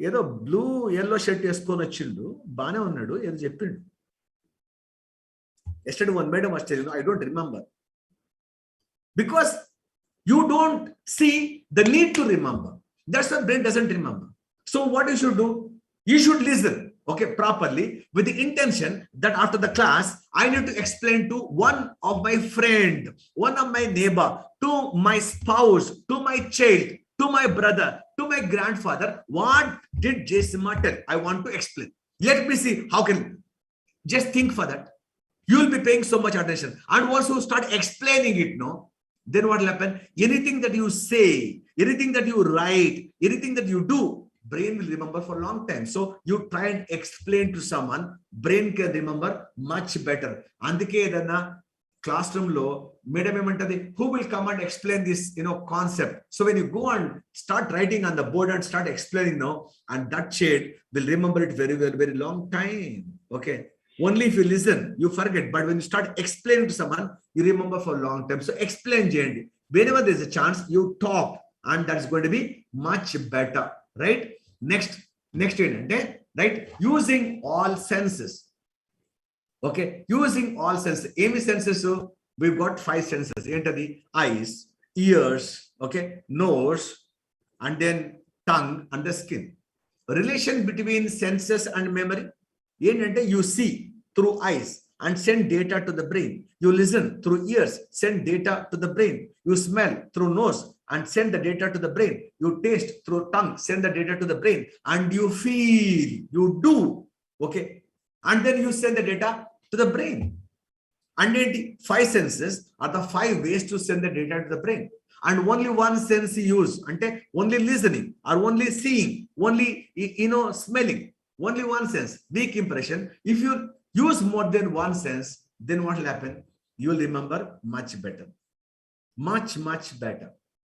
ఏదో blue yellow shirt వేసుకొని వచ్చిండు బానే ఉన్నాడు ఏదో చెప్పిండు yesterday one madam was telling, I don't remember, because you don't see the need to remember. That's why brain doesn't remember. So what you should do, you should listen, okay, properly, with the intention that after the class I need to explain to one of my friend, one of my neighbor, to my spouse, to my child, to my brother, to my grandfather, what did Jayasimha tell? I want to explain. Let me see how can. Just think for that. You will be paying so much attention. And once you start explaining it, then what will happen? Anything that you say, anything that you write, anything that you do, brain will remember for a long time. So you try and explain to someone, brain can remember much better. Andike edana classroom lo madam emantadi, who will come and explain this concept. So when you go and start writing on the board and start explaining now, and that child will remember it very, very, very long time. Okay, only if you listen you forget, but when you start explaining to someone, you remember for a long time. So explain cheyandi. Whenever there's a chance, you talk, and that's going to be much better, right? Next right, using all senses. Okay, using all senses. Any senses, so we've got 5 senses. Enter the eyes, ears, okay, nose, and then tongue and the skin. Relation between senses and memory. You see through eyes. and send data to the brain. You listen through ears, send data to the brain. You smell through nose and send the data to the brain. You taste through tongue, send the data to the brain. And you feel, you do, okay? And then you send the data to the brain. And the 5 senses are the 5 ways to send the data to the brain. And only one sense you use, only listening or only seeing, only smelling, only one sense, weak impression. If you use more than one sense, then what will happen? You will remember much better, much better,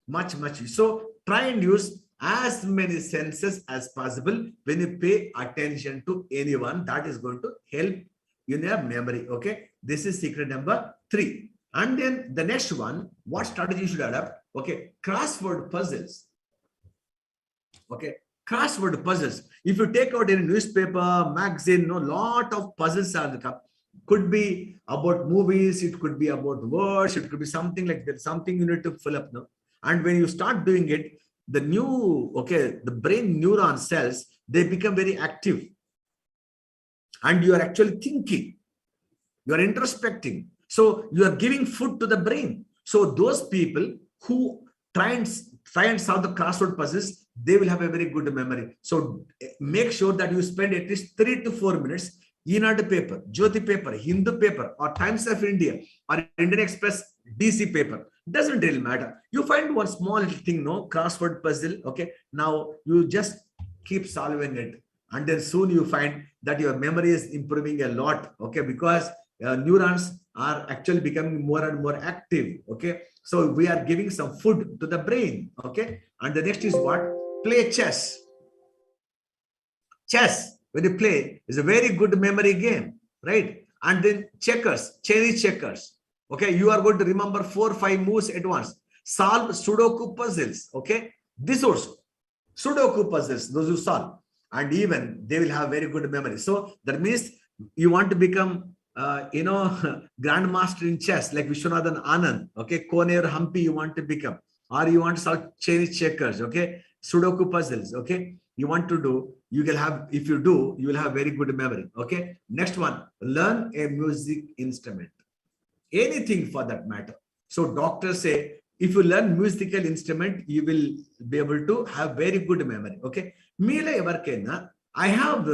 much. So try and use as many senses as possible when you pay attention to anyone. That is going to help in your memory. Okay, this is secret number 3. And then the next one, what strategy you should adopt? Okay, crossword puzzles. Okay, crossword puzzles. If you take out any newspaper, magazine, lot of puzzles are the could be about movies, it could be about words, it could be something like that, something you need to fill up now. And when you start doing it, the the brain neuron cells, they become very active. And you are actually thinking, you are introspecting. So you are giving food to the brain. So those people who try and solve the crossword puzzles, they will have a very good memory. So make sure that you spend at least 3 to 4 minutes. Enad paper, Jyoti paper, Hindu paper, or Times of India, or Indian Express DC paper. Doesn't really matter. You find one small little thing, crossword puzzle. Okay, now you just keep solving it, and then soon you find that your memory is improving a lot. Okay, because neurons are actually becoming more and more active. Okay, so we are giving some food to the brain. Okay, and the next is what? Play chess. Chess, when you play, is a very good memory game, right? And then checkers, cherry checkers. Okay, you are going to remember 4 or 5 moves at once. Solve Sudoku puzzles. Okay, this also Sudoku puzzles, those you solve, and even they will have very good memory. So that means you want to become grandmaster in chess like Vishwanathan Anand. Okay, Kone or Humpy you want to become, or you want to solve cherry checkers. Okay, Sudoku puzzles. Okay, you want to do, you will have, if you do, you will have very good memory. Okay, next one, learn a music instrument, anything for that matter. So doctors say if you learn musical instrument, you will be able to have very good memory. Okay, I have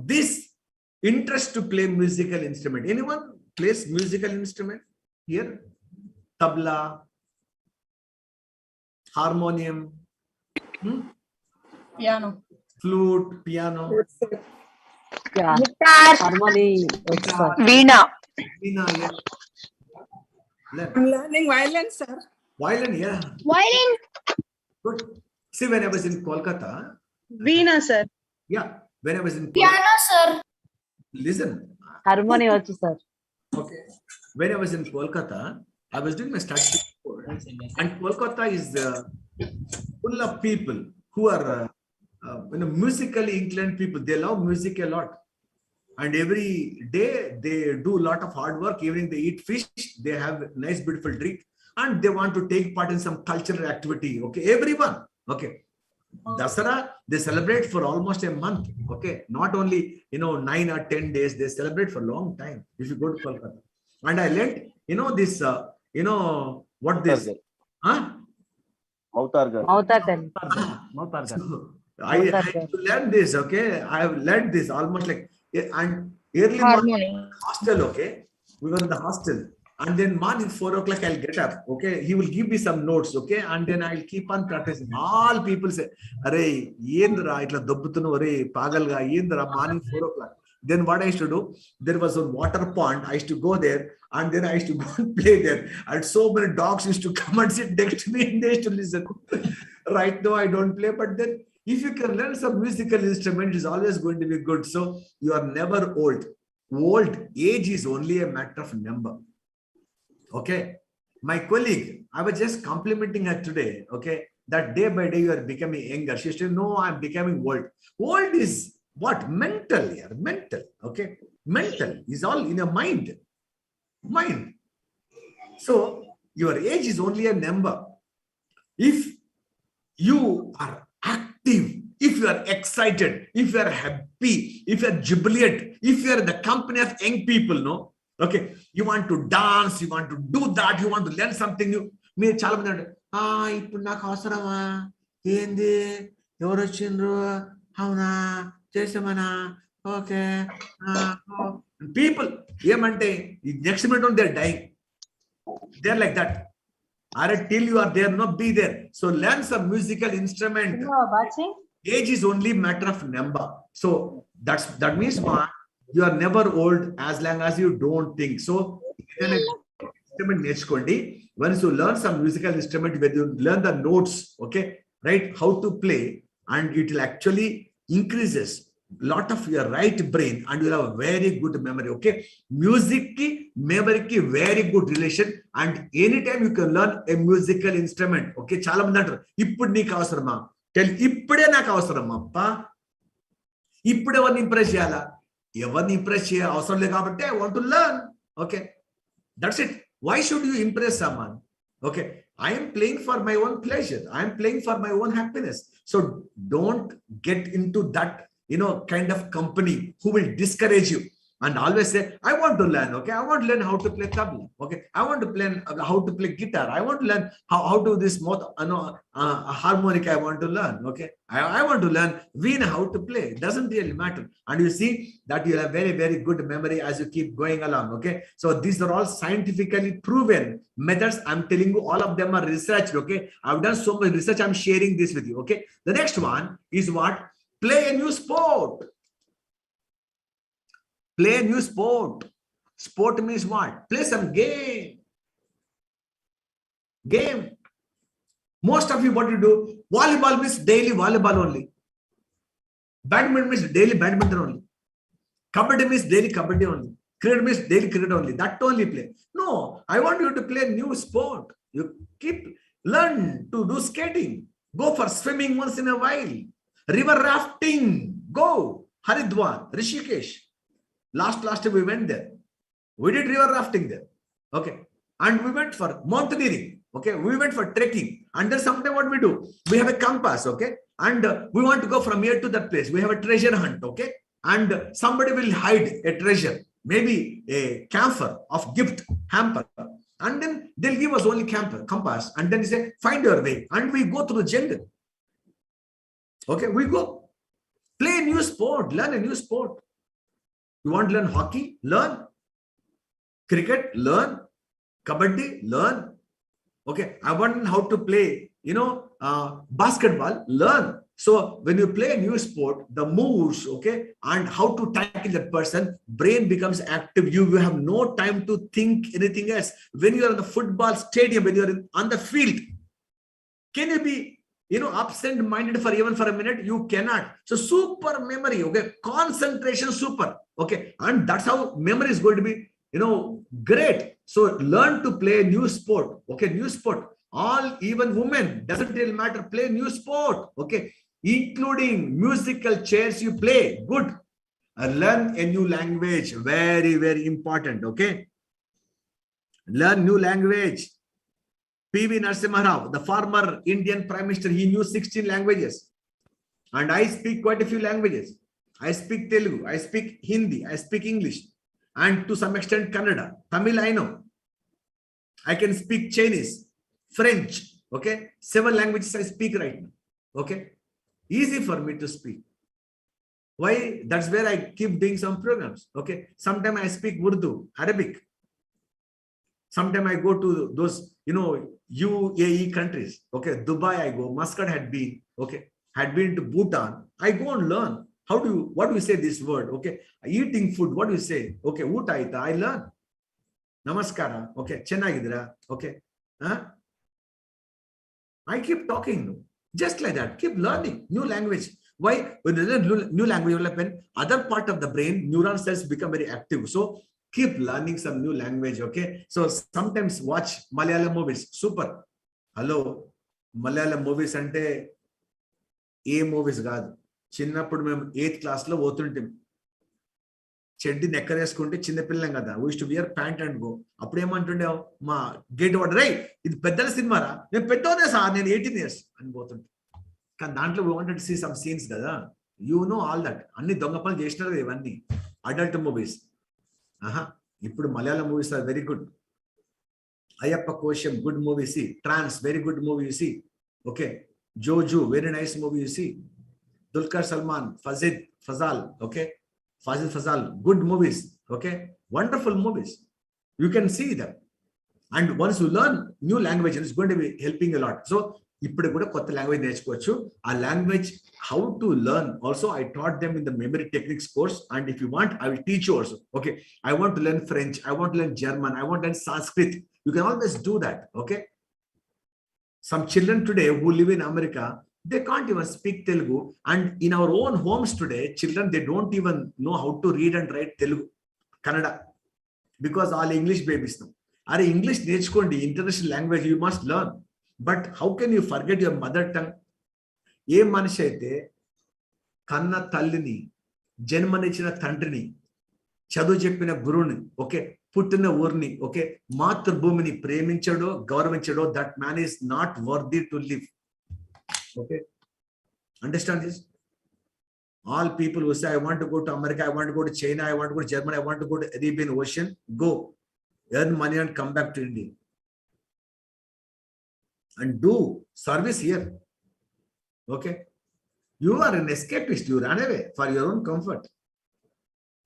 this interest to play musical instrument. Anyone plays musical instrument here? Tabla, harmonium, Piano, flute, piano, Yeah. Guitar. Harmony. Veena. yeah. I'm learning violin, sir. Violin, yeah. Violin. Good. See, when I was in Kolkata, Veena, sir. yeah, when I was in Kolkata, Piano, sir. listen. Harmony also, sir. Okay. When I was in Kolkata, I was doing my study, and Kolkata is full of people who are musically inclined people. They love music a lot, and every day they do a lot of hard work. Evening they eat fish, they have nice beautiful drink, and they want to take part in some cultural activity. Okay, everyone. Okay. Dasara, they celebrate for almost a month. Okay, not only 9 or 10 days, they celebrate for a long time. If you go to Kolkata, and I learned this what this Mautargan. So, I learned this. Okay, I have learned this almost like, and early morning hostel. Okay, we were in the hostel. And then morning 4 o'clock, I'll get up. Okay, he will give me some notes. Okay, and then I'll keep on practicing. All people say, "Arey, yendra itla dobbutunu arey pagalga yendra morning 4 o'clock." Then what I used to do? There was a water pond. I used to go there, and then I used to go and play there. And so many dogs used to come and sit next to me, and they used to listen. Right now, I don't play, but then if you can learn some musical instrument, it's always going to be good. So you are never old. Old age is only a matter of number. Okay, my colleague, I was just complimenting her today. Okay, that day by day you are becoming younger. She said, "No, I'm becoming old." Old is what? Mental, yeah, mental. Okay, mental is all in your mind. Mind. So your age is only a number. If you are active if you are excited, if you are happy, if you are jubilant, if you are in the company of young people, no, okay, you want to dance, you want to do that, you want to learn something new. మీరు చాలా మంది అంటే ఇప్పుడు నాకు అవసరమా, ఏంది, ఎవరు వచ్చిండ్రు, అవునా, చేసామనా, ఓకే, పీపుల్ ఏమంటే next minute they are dying, they are like that. Till you are there, no, be there. So learn some musical instrument. Age is only matter of number. So that means what? You are never old as long as you don't think. So instrument నేర్చుకోండి. Once you learn some musical instrument, when you learn the notes, okay, right, how to play, and it will actually increases lot of your right brain, and you have a very good memory. Okay, music ki memory ki very good relation, and anytime you can learn a musical instrument. Okay, చాలా మంది అంటారు ఇప్పుడు నీకు అవసరమా, tell ఇప్పుడే నాకు అవసరమా అప్ప, ఇప్పుడు ఎవరిని ఇంప్రెస్ చేయాలా, ఎవరిని ఇంప్రెస్ చేయ అవసరం లేదు కాబట్టి I want to learn. Okay, that's it. Why should you impress someone? Okay, I am playing for my own pleasure, I am playing for my own happiness. So don't get into that kind of company who will discourage you and always say, I want to learn. Okay, I want to learn how to play tabla. Okay, I want to learn how to play guitar. I want to learn how to this harmonica. I want to learn. Okay, I want to learn veena, how to play. It doesn't really matter. And you see that you have very, very good memory as you keep going along. Okay, so these are all scientifically proven methods. I'm telling you, all of them are researched. Okay, I've done so much research, I'm sharing this with you. Okay, the next one is what? Play a new sport. Play a new sport. Sport means what? Play some game. Game. Most of you, what you do? Volleyball means daily volleyball only. Badminton means daily badminton only. Kabaddi means daily kabaddi only. Cricket means daily cricket only. That only play. No, I want you to play a new sport. You learn to do skating. Go for swimming once in a while. River rafting, go. Haridwar, Rishikesh. Last we went there. We did river rafting there. Okay, and we went for mountaineering. Okay, we went for trekking. And then sometime what we do? We have a compass. Okay, and we want to go from here to that place. We have a treasure hunt. Okay, and somebody will hide a treasure, maybe a camphor of gift hamper, and then they'll give us only compass, and then they say, find your way, and we go through the jungle. Okay, we go play a new sport, learn a new sport. You want to learn hockey? Learn. Cricket? Learn. Kabaddi? Learn. Okay, I want how to play, basketball? Learn. So when you play a new sport, the moves, okay, and how to tackle that person, brain becomes active. You have no time to think anything else. When you are in the football stadium, when you are on the field, can you be absent-minded for even for a minute? You cannot. So super memory, okay, concentration super, okay, and that's how memory is going to be, great. So learn to play a new sport. Okay, new sport. All, even women, doesn't really matter, play new sport. Okay, including musical chairs you play. Good. Learn a new language. Very, very important. Okay, learn new language. P.V. Narasimha Rao, the former Indian Prime Minister, he knew 16 languages. And I speak quite a few languages. I speak Telugu, I speak Hindi, I speak English, and to some extent Kannada. Tamil I know. I can speak Chinese, French. Okay, 7 languages I speak right now. Okay, easy for me to speak. Why? That's where I keep doing some programs. Okay, sometimes I speak Urdu, Arabic. Sometimes I go to those, UAE countries. Okay, Dubai I go, Muscat had been, okay, had been to Bhutan. I go and learn. What do you say this word? Okay, eating food, what do you say? Okay, uta aita, I learn. Namaskara, okay, chennagidra, okay. I keep talking, just like that, keep learning new language. Why? When you learn new language development, other part of the brain, neuron cells become very active. So keep learning some new language. Okay, so sometimes watch Malayalam movies. Super. Hello, Malayalam movies ante A movies కాదు. చిన్నప్పుడు మేము 8th class లో పోతుంటాం, చెడ్డి నెక్కరేసుకుంటే చిన్నపిల్లం కదా, we to wear pant and go. అప్పుడు ఏమంటుండే మా గేట్ వాడు, రై ఇది పెద్దల సినిమారా, నేను పెద్దోనే సార్, నేను 18 years అని పోతుంటా. కానీ దాంట్లో we wanted to see some scenes కదా. You know all that. అన్ని దొంగ పనులు చేసినారు కదా ఇవన్నీ అడల్ట్ మూవీస్. ఇప్పుడు Malayalam movies are very good. Ayyappa కోశం good movie see. Trance very good movie you see. Okay, Joju very nice movie you see. Dulquer Salmaan, Fazal, okay, Fazal good movies. Okay, wonderful movies. You can see them. And once you learn new language, it's going to be helping a lot. So ఇప్పుడు కూడా కొత్త language నేర్చుకోవచ్చు. ఆ language how to learn also I taught them in the memory techniques course. And if you want I will teach you also. Okay, I want to learn French, I want to learn German, I want to learn Sanskrit. You can always do that. Okay, some children today who live in America, they can't even speak Telugu. And in our own homes today, children, they don't even know how to read and write Telugu, Kannada, because all English babies now. Are English నేర్చుకోండి, international language you must learn. But how can you forget your mother tongue? ఏ మనిషి అయితే కన్న తల్లిని, జన్మనిచ్చిన తండ్రిని, చదువు చెప్పిన గురువుని, ఓకే, పుట్టిన ఊరిని, ఓకే, మాతృభూమిని ప్రేమించడో గౌరవించడో, that man is not worthy to live. Okay, understand this? All people who say I want to go to America, I want to go to China, I want to go to Germany, I want to go to Arabian Ocean, go earn money and come back to India and do service here. Okay, you are an escapist. You run away for your own comfort.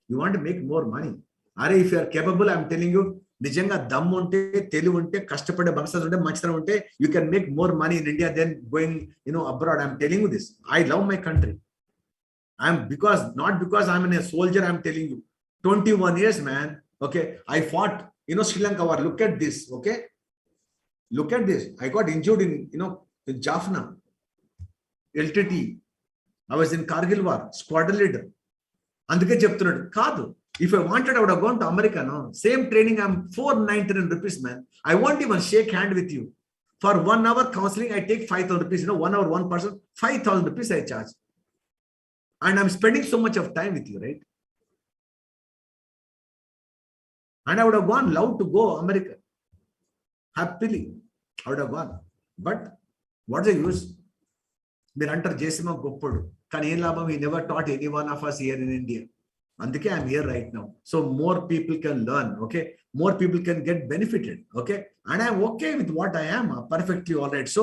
You want to make more money. Are if you are capable, I'm telling you, నిజంగా దమ్ము ఉంటే, తెలివి ఉంటే, కష్టపడే మనసు ఉంటే, మంచితనం ఉంటే, you can make more money in India than going, abroad. I'm telling you this. I love my country. Not because I'm a soldier, I'm telling you. 21 years, man. Okay, I fought, Sri Lanka war. Look at this. Okay, look at this. I got injured in, in Jaffna, LTT. I was in Kargil war, squadron leader. Andike cheptunadu kaadu. If I wanted, I would have gone to America. No, same training. I'm 499 rupees, man. I won't even shake hand with you. For 1 hour counseling, I take 5,000 rupees. 1 hour, one person, 5,000 rupees I charge. And I'm spending so much of time with you, right? And I would have gone, love to go America. Happily, I would have gone. But what's the use? We're under Jayasimha Goppodu. He never taught any one of us here in India. And I'm here right now. So more people can learn, okay? More people can get benefited, okay? And I'm okay with what I am, perfectly all right. So,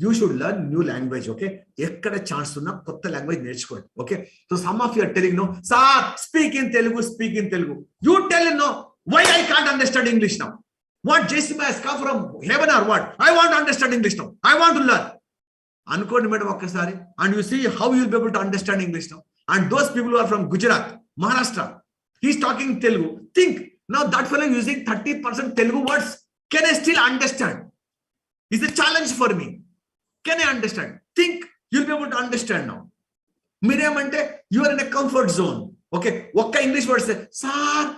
you should learn new language, okay? Ekkada chance unna kotta language నేర్చుకోండి, okay? So some of you are telling, no, sir, speak in Telugu, speak in Telugu. You tell him, no, why I can't understand English now? What, Jayasimha has come from heaven or what? I want to understand English now. I want to learn. Anukondi madam okkasari, and you see how you will be able to understand English now. And those people who are from Gujarat, Maharashtra, he's talking Telugu. Think, now that fellow using 30% Telugu words, can I still understand? It's a challenge for me. Can I understand? Think, you'll be able to understand now. Miremante, you are in a comfort zone. Okay, what English word say? Sir,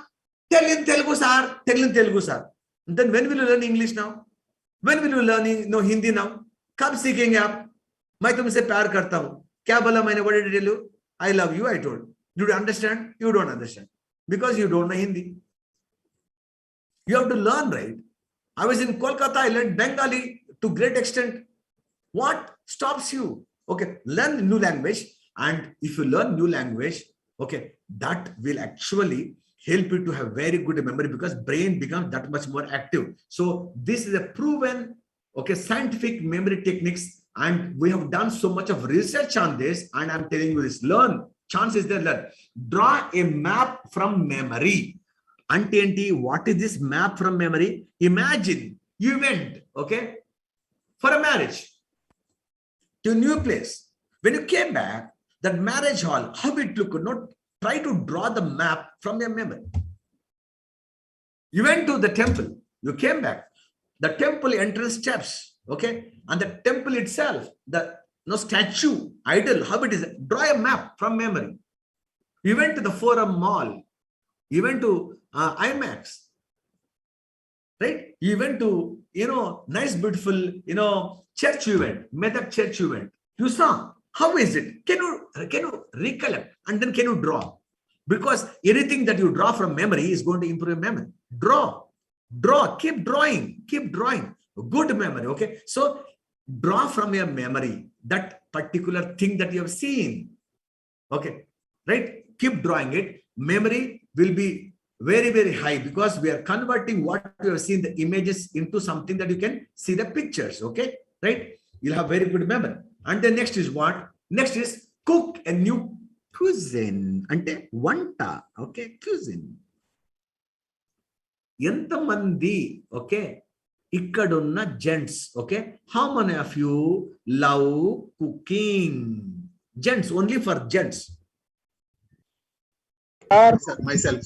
tell in Telugu, sir. Tell in Telugu, sir. And then when will you learn English now? When will you learn Hindi now? Come seeking up. मैं तुमसे प्यार करता हूं. क्या बोला मैंने? What did I tell you? I love you, I told. Do you understand? You don't understand. Because you don't know Hindi. You have to learn, right? I was in Kolkata, I learned Bengali to great extent. What stops you? Okay, learn new language. And if you learn new language, okay, that will actually help you to have very good memory, because brain becomes that much more active. So this is a proven, okay, scientific memory techniques. And we have done so much of research on this. And I'm telling you this, learn. Chance is there, learn. Draw a map from memory. Auntie, what is this map from memory? Imagine you went, okay, for a marriage to a new place. When you came back, that marriage hall, how it looked, not try to draw the map from your memory. You went to the temple, you came back, the temple entrance steps, okay, and the temple itself, the statue, idol, how it is, draw a map from memory. You went to the Forum Mall, you went to IMAX, right? You went to, nice, beautiful, church you went, Medak church you went. You saw, how is it? Can you recollect? And then can you draw? Because anything that you draw from memory is going to improve your memory. Draw, keep drawing. Good memory, okay? So draw from your memory that particular thing that you have seen. Okay, right? Keep drawing it. Memory will be very, very high because we are converting what you have seen, the images, into something that you can see the pictures. Okay, right? You'll have very good memory. And then next is what? Next is cook a new cuisine. Ante vanta. Okay, cuisine. Entamandi. Okay. Ikkadunna gents. Okay. How many of you love cooking? Gents, only for gents. Myself.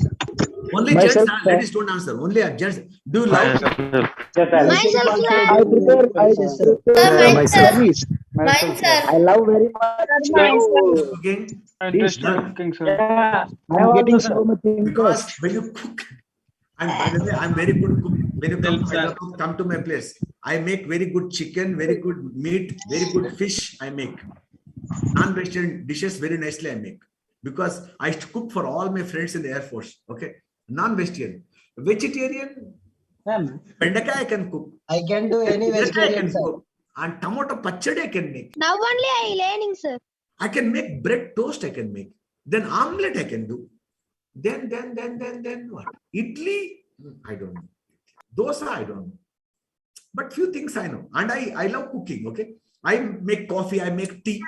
Only gents, ladies don't answer. Only gents. Do you love? Myself, I prepare. Mine, sir. I love very much. Cooking? Interesting, sir. I'm getting so much interest. Because when you cook, and by the way, I'm very good cook. When you come to Hyderabad, come to my place, I make very good chicken, very good meat, very good fish. I make non-vegetarian dishes very nicely. I make because I used to cook for all my friends in the Air Force. Okay, non-vegetarian, vegetarian. Bendaka I can cook. I can do any vegetarian, sir. Cook. And tomato pachadi I can make. Now only I learning, sir. I can make bread toast. I can make. Then omelette I can do. Then what? Idli? I don't know. Dosa, I don't know. But few things I know. And I love cooking, okay? I make coffee, I make tea.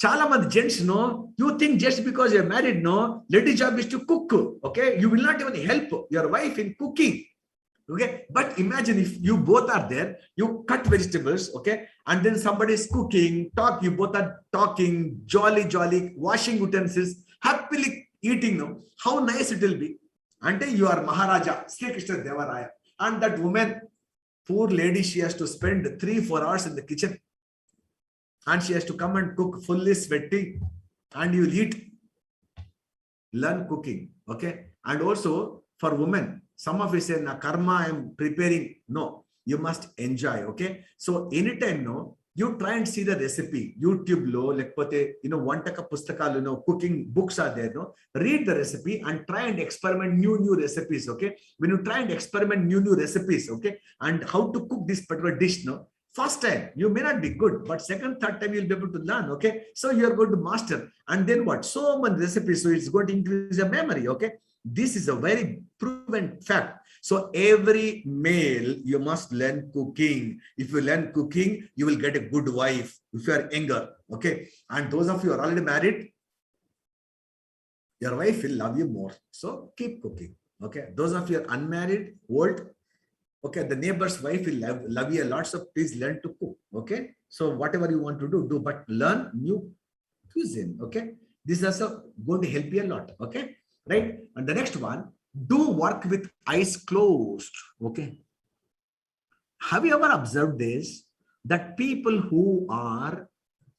Chala mandi gents, no? You think just because you're married, no? Lady job is to cook, okay? You will not even help your wife in cooking, okay? But imagine if you both are there, you cut vegetables, okay? And then somebody is cooking, you both are talking, jolly, washing utensils, happily eating, no? How nice it will be. And then you are Maharaja, Sri Krishna Devaraya. And that woman, poor lady, she has to spend 3-4 hours in the kitchen. And she has to come and cook fully sweaty. And you will eat. Learn cooking, okay? And also, for women, some of you say, na karma, I am preparing. No, you must enjoy, okay? So anytime, no, you try and see the recipe. YouTube lo, lekpote, vantaka pustakalu, cooking books are there, no? Read the recipe and try and experiment new recipes, okay? When you try and experiment new recipes, okay? And how to cook this particular dish, no? First time, you may not be good, but second, third time, you'll be able to learn, okay? So you're going to master. And then what? So many recipes, so it's going to increase your memory, okay? This is a very proven fact. So every male, you must learn cooking. If you learn cooking, you will get a good wife if you are younger, okay? And those of you who are already married, your wife will love you more. So keep cooking, okay? Those of you who are unmarried, old, okay, the neighbor's wife will love you a lot. So please learn to cook, okay? So whatever you want to do, but learn new cuisine, okay? This is also going to help you a lot, okay? Right? And the next one, do work with eyes closed, okay? Have you ever observed this? That people who are,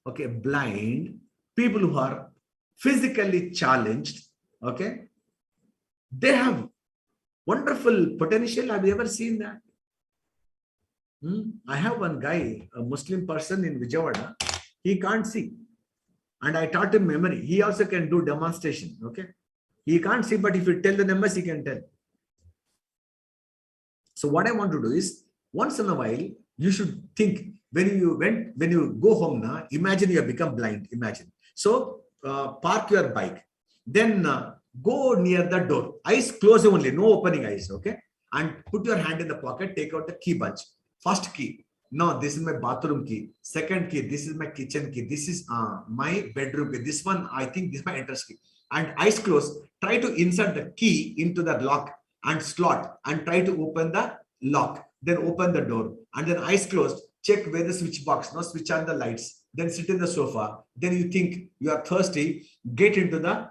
okay, blind, people who are physically challenged, okay? They have wonderful potential. Have you ever seen that? I have one guy, a Muslim person in Vijayawada. He can't see. And I taught him memory. He also can do demonstration, okay? He can't see, but if you tell the numbers, he can tell. So what I want to do is, once in a while, you should think, when you go home now, imagine you have become blind, imagine. So park your bike, then go near the door, eyes closed only, no opening eyes, okay? And put your hand in the pocket, take out the key bunch. First key, no, this is my bathroom key. Second key, this is my kitchen key. This is my bedroom key. This one, I think this is my entrance key. And eyes closed, try to insert the key into the lock and slot and try to open the lock. Then open the door. And then eyes closed, check where the switch box, no, switch on the lights. Then sit in the sofa. Then you think you are thirsty, get into the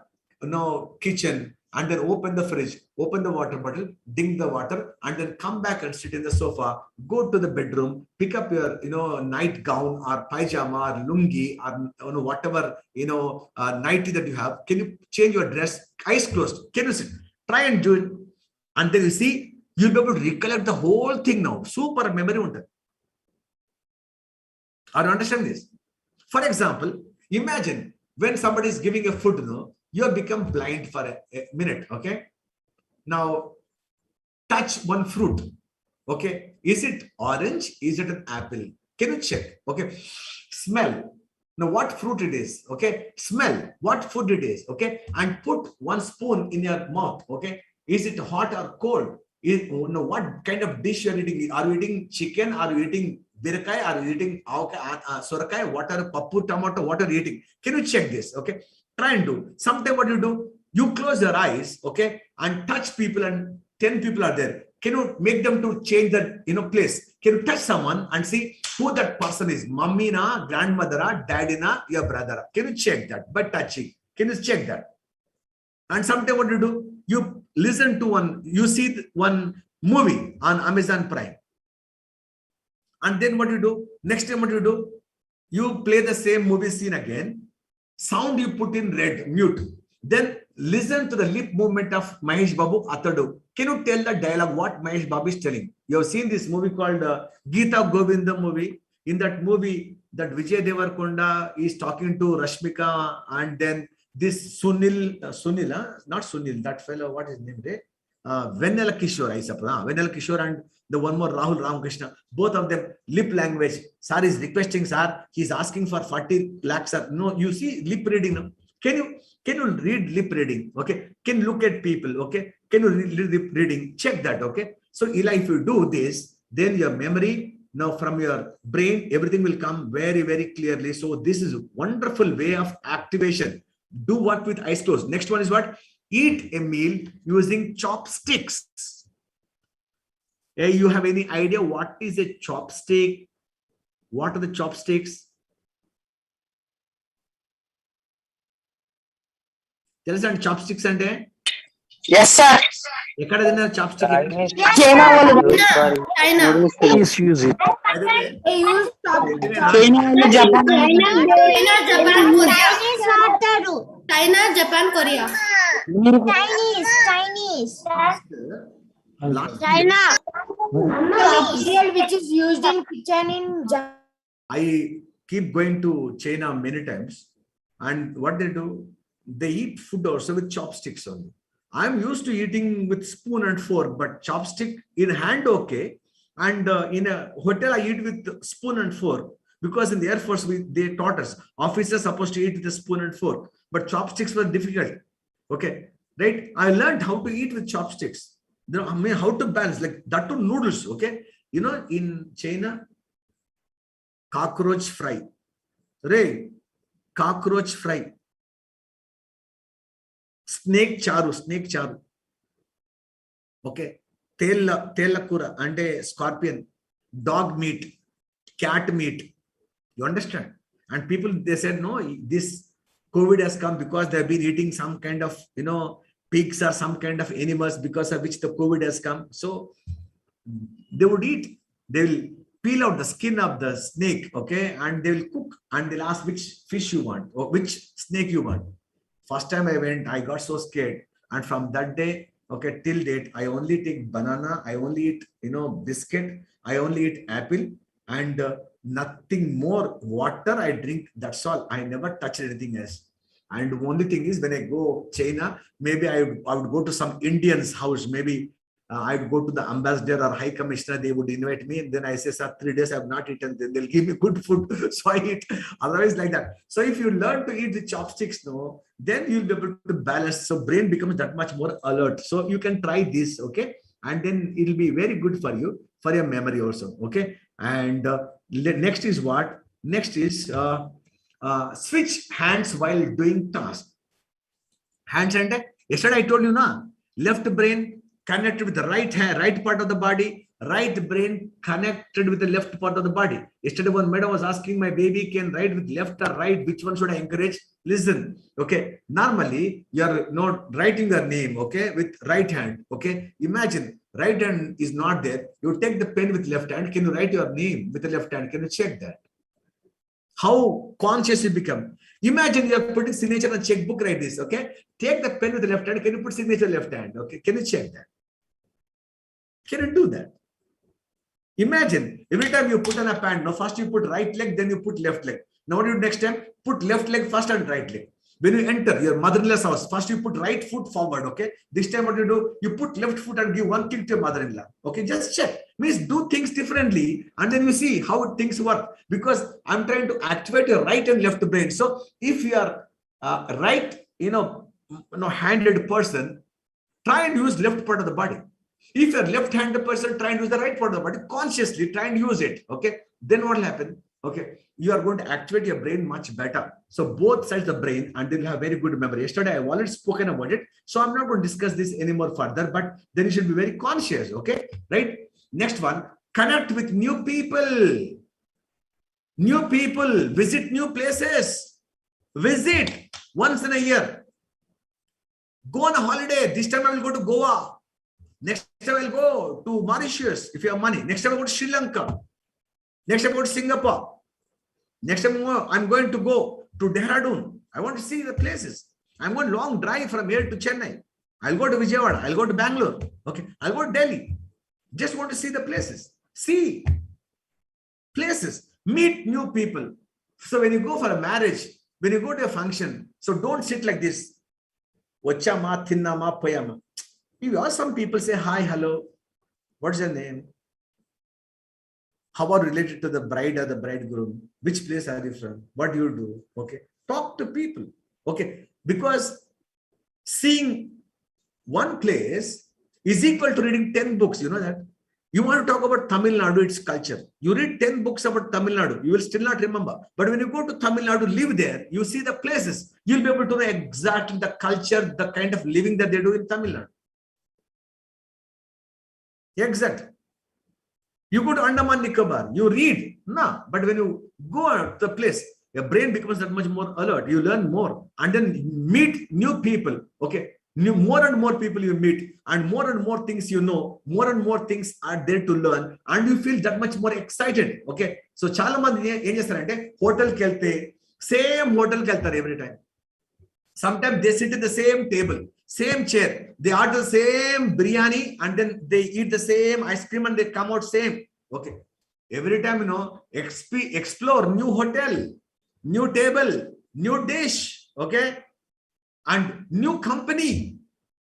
kitchen and then open the fridge, open the water bottle, drink the water, and then come back and sit in the sofa, go to the bedroom, pick up your, nightgown or pajama or lungi or whatever, nightie that you have. Can you change your dress? Eyes closed. Can you sit? Try and do it. And then you see, you'll be able to recollect the whole thing now. Super memory. Are you understand this? For example, imagine when somebody is giving a food, you have become blind for a minute, okay? Now, touch one fruit, okay? Is it orange? Is it an apple? Can you check? Okay. Smell. Now what fruit it is? Okay. Smell what food it is. Okay. And put 1 spoon in your mouth. Okay. Is it hot or cold? What kind of dish you are eating? Are you eating chicken? Are you eating birakai? Are you eating sorakai? What are pappu, tomato? What are you eating? Can you check this? Okay. Try and do. Sometimes what you do, you close your eyes, okay, and touch people, and 10 people are there. Can you make them to change that place? Can you touch someone and see who that person is? Mummy na, grandmother na, daddy na, your brother. Can you check that by touching? Can you check that? And sometimes what you do, you listen to you see one movie on Amazon Prime. And then what you do, next time what you do, you play the same movie scene again. Sound you put in red, mute. Then listen to the lip movement of Mahesh Babu Atadu. Can you tell the dialogue what Mahesh Babu is telling? You have seen this movie called Geeta Govinda movie. In that movie, that Vijay Devarkonda is talking to Rashmika, and then this Sunil, not Sunil, that fellow, what is his name? Venela Kishore, I suppose. Venela Kishore and the one more Rahul Ramakrishna, both of them lip language. Sir is requesting, sir. He's asking for 40 lakhs. Sir. No, you see lip reading. No? Can you read lip reading? Okay. Can you look at people? Okay. Can you read lip reading? Check that. Okay. So if you do this, then your memory now from your brain, everything will come very, very clearly. So this is a wonderful way of activation. Do what with eyes closed. Next one is what? Eat a meal using chopsticks. Hey, you have any idea what is a chopstick? What are the chopsticks? Tell us on chopsticks and Yes, sir. Chopstick. China. Please use it. They use China, Japan. Japan, Korea. China, Japan, Korea. Chinese. China. Material which is used in kitchen in Japan. I keep going to China many times, and what they do, they eat food also with chopsticks only. I'm used to eating with spoon and fork, but chopstick in hand, okay. And in a hotel, I eat with spoon and fork, because in the Air Force, they taught us officers supposed to eat with a spoon and fork, but chopsticks were difficult. Okay, right? I learned how to eat with chopsticks. I mean, how to balance, like that to noodles. Okay, in China, cockroach fry, right? Cockroach fry. Snake charu. Okay. Tela kura, ante scorpion, dog meat, cat meat. You understand? And people, they said, no, this COVID has come because they've been eating some kind of, pigs or some kind of animals because of which the COVID has come. So they would eat, they will peel out the skin of the snake, okay, and they will cook, and they'll ask which fish you want or which snake you want. First time I went, I got so scared, and from that day, okay, till date, I only take banana, I only eat, biscuit, I only eat apple, and nothing more. Water I drink, that's all. I never touch anything else. And the only thing is, when I go China, maybe I would go to some Indian's house, maybe I'd go to the ambassador or high commissioner, they would invite me, and then I say, sir, 3 days I have not eaten, then they'll give me good food, so I eat. Otherwise, like that. So if you learn to eat the chopsticks, then you'll be able to balance, so brain becomes that much more alert. So you can try this, okay, and then it'll be very good for you, for your memory also, okay. And next is what? Next is switch hands while doing task. Hands and yesterday I told you, left brain connected with the right part of the body, right brain connected with the left part of the body. Yesterday one madam was asking my baby, can write with left or right, which one should I encourage? Listen, okay, normally you're not writing your name, okay, with right hand, okay. Imagine right hand is not there, you take the pen with left hand, can you write your name with the left hand? Can you check that? How conscious you become. Imagine you are putting signature on a checkbook like this, okay? Take the pen with the left hand, can you put signature left hand? Okay, can you check that? Can you do that? Imagine every time you put on a pant, first you put right leg, then you put left leg. Now what do you do next time? Put left leg first and right leg. When you enter your mother-in-law's house, first you put right foot forward, okay? This time what you do, you put left foot and give one kick to your mother-in-law, okay? Just check. Means do things differently and then you see how things work. Because I'm trying to activate your right and left brain. So if you are right, handed person, try and use left part of the body. If you're left-handed person, try and use the right part of the body. Consciously try and use it, okay? Then what will happen? Okay, you are going to activate your brain much better. So both sides of the brain, and you'll have very good memory. Yesterday I've already spoken about it, so I'm not going to discuss this anymore further, but then you should be very conscious, okay? Right? Next one, connect with new people. New people, visit new places. Visit once in a year. Go on a holiday. This time I will go to Goa. Next time I will go to Mauritius if you have money. Next time I will go to Sri Lanka. Next time I go to Singapore. Next time I'm going to go to Dehradun. I want to see the places. I'm going long drive from here to Chennai. I'll go to Vijayawada. I'll go to Bangalore. Okay. I'll go to Delhi. Just want to see the places. See places. Meet new people. So when you go for a marriage, when you go to a function, so don't sit like this. Vachama, thinnama, payama. You ask some people say hi, hello. What's your name? How are you related to the bride or the bridegroom? Which place are you from? What do you do? Okay. Talk to people. Okay. Because seeing one place is equal to reading 10 books. You know that? You want to talk about Tamil Nadu, its culture. You read 10 books about Tamil Nadu. You will still not remember. But when you go to Tamil Nadu, live there, you see the places. You'll be able to know exactly the culture, the kind of living that they do in Tamil Nadu. Exact. You go to Andaman Nicobar, you read, no, but when you go out the place, your brain becomes that much more alert. You learn more and then meet new people. Okay, more and more people you meet, and more things you know, more and more things are there to learn, and you feel that much more excited. Okay, so chala mandi em chestarante hotel ki velte same hotel ki veltaru every time. Sometimes they sit in the same table, same chair. They order the same biryani and then they eat the same ice cream and they come out same. Okay. Every time, explore new hotel, new table, new dish. Okay. And new company.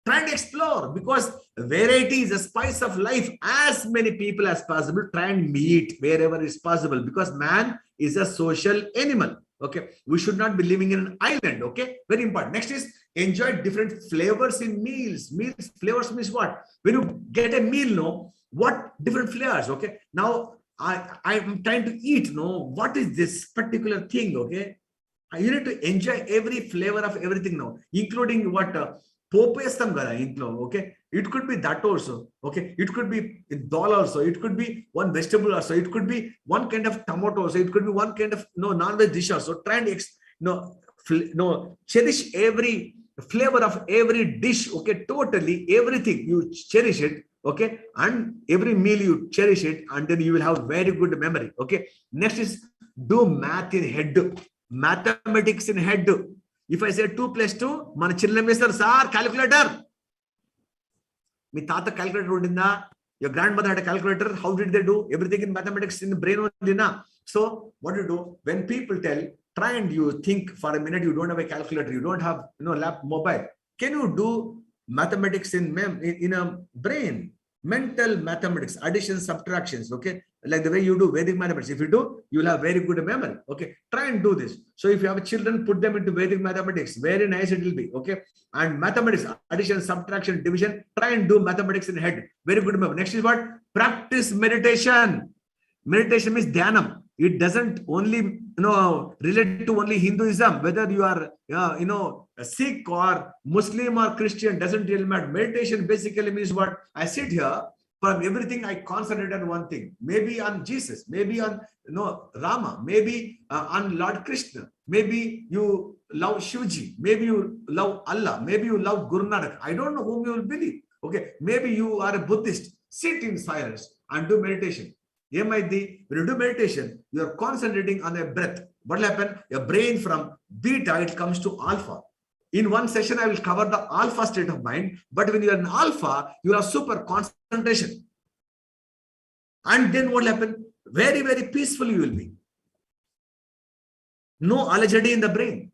Try and explore, because variety is a spice of life. As many people as possible, try and meet wherever is possible, because man is a social animal. Okay, we should not be living in an island. Okay, very important. Next is enjoy different flavors in meals. Meals, flavors means what? When you get a meal, what different flavors? Okay, now I'm trying to eat. What is this particular thing? Okay, you need to enjoy every flavor of everything now, including what pope estam kada intlo. Okay, it could be that also. Okay, it could be dal also. It could be one vegetable also. It could be one kind of tomato also. It could be one kind of non-veg dish also. Try and cherish every flavor of every dish. Okay, totally everything you cherish it. Okay, and every meal you cherish it, and then you will have very good memory. Okay, next is do math in head, mathematics in head. If I say 2 + 2, mana chillame sir, calculator. Mi tata calculator undinda, your grandmother had a calculator. How did they do everything in mathematics in the brain only na? So what you do when people tell, try and you think for a minute. You don't have a calculator, you don't have mobile. Can you do mathematics in a brain? Mental mathematics, addition, subtractions. Okay, like the way you do Vedic mathematics. If you do, you will have very good memory. Okay, try and do this. So if you have children, put them into Vedic mathematics. Very nice it will be. Okay, and mathematics, addition, subtraction, division. Try and do mathematics in head. Very good memory. Next is what? Practice meditation. Meditation means dhyanam. It doesn't only relate to only Hinduism. Whether you are a Sikh or Muslim or Christian, doesn't really matter. Meditation basically means what? I sit here, from everything I concentrate on one thing. Maybe on Jesus, maybe on Rama, maybe on Lord Krishna. Maybe you love Shivji, maybe you love Allah, maybe you love Guru Nanak. I don't know whom you will believe. Okay, maybe you are a Buddhist. Sit in silence and do meditation. When you do meditation, you are concentrating on a breath. What will happen? Your brain from beta, it comes to alpha. In one session, I will cover the alpha state of mind. But when you are in alpha, you have super concentration. And then what will happen? Very, very peaceful you will be. No allegedy in the brain.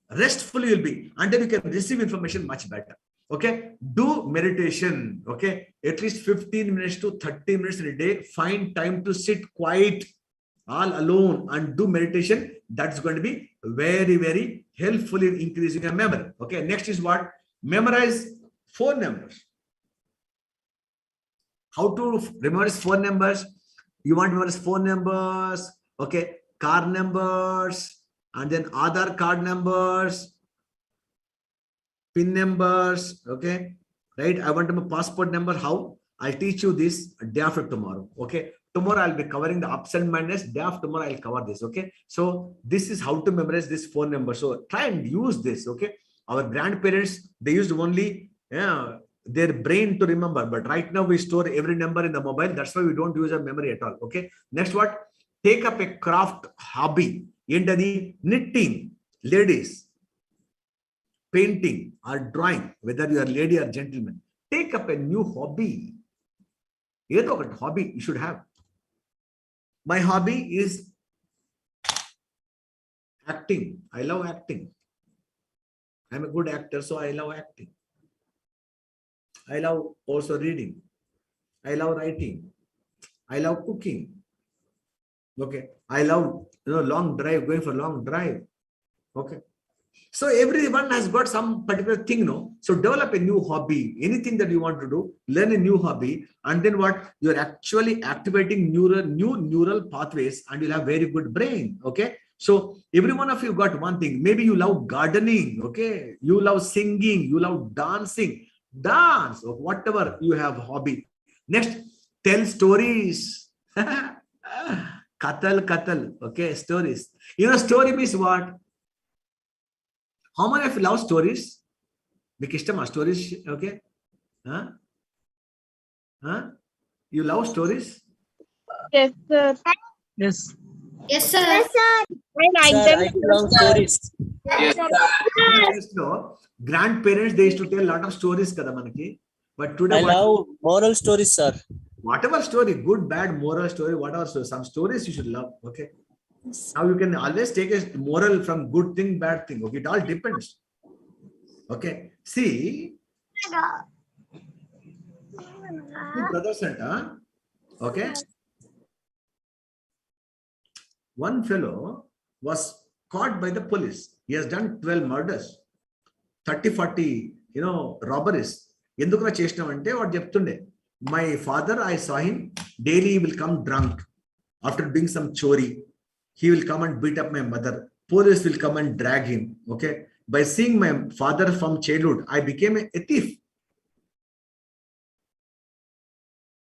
Restful you'll be, and then you can receive information much better. Okay, do meditation. Okay, at least 15 minutes to 30 minutes in a day. Find time to sit quiet, all alone, and do meditation. That's going to be very, very helpful in increasing your memory. Okay, next is what? Memorize phone numbers. How to memorize phone numbers? You want to memorize phone numbers, okay, car numbers, and then Aadhaar card numbers, PIN numbers, okay, right? I want my passport number. How? I'll teach you this day after tomorrow, okay? Tomorrow I'll be covering the absent-mindedness. Day after tomorrow I'll cover this, okay? So this is how to memorize this phone number. So try and use this, okay? Our grandparents, they used only their brain to remember, but right now we store every number in the mobile. That's why we don't use our memory at all, okay? Next, what? Take up a craft hobby. Knitting, ladies, painting or drawing, whether you are lady or gentleman, take up a new hobby. Hobby you should have. My hobby is acting. I love acting. I'm a good actor, so I love acting. I love also reading. I love writing. I love cooking. Okay. I love long drive, going for long drive. Okay. So everyone has got some particular thing, no? So develop a new hobby. Anything that you want to do, learn a new hobby, and then what? You're actually activating new neural pathways, and you'll have very good brain. Okay. So every one of you got one thing. Maybe you love gardening. Okay. You love singing. You love dancing. Dance or whatever you have hobby. Next, tell stories. Katal. Okay, stories. Story means what? How many of you love stories? Stories, okay? You love stories? Yes, sir. Yes, sir. Yes, I like them. I love stories. Yes, no. Grandparents, they used to tell a lot of stories, but today I love moral stories, sir. Whatever story, good, bad, moral story, whatever story, some stories you should love. Okay. Now you can always take a moral from good thing, bad thing. Okay, it all depends. Okay. See, brother center. Okay. One fellow was caught by the police. He has done 12 murders, 30-40, robberies. Endukra chesnavante what cheptunde. My father, I saw him daily. He will come drunk after doing some chori. He will come and beat up my mother. Police will come and drag him. Okay. By seeing my father from childhood, I became a thief.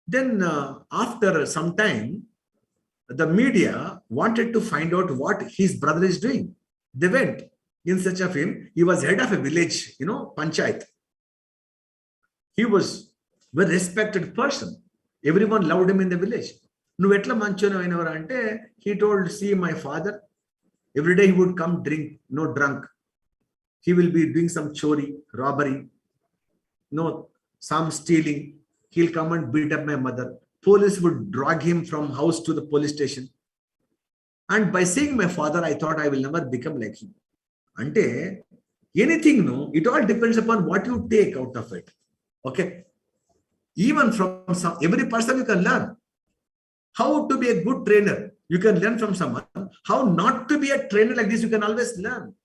Then after some time, the media wanted to find out what his brother is doing. They went in search of him. He was head of a village, panchayat. He was a very respected person. Everyone loved him in the village. He told, see, my father, every day he would come drink, drunk. He will be doing some chori, robbery, some stealing. He'll come and beat up my mother. Police would drag him from house to the police station. And by seeing my father, I thought I will never become like him. Ante, anything, it all depends upon what you take out of it. Okay. Even from every person you can learn. How to be a good trainer, you can learn from someone. How not to be a trainer like this, you can always learn.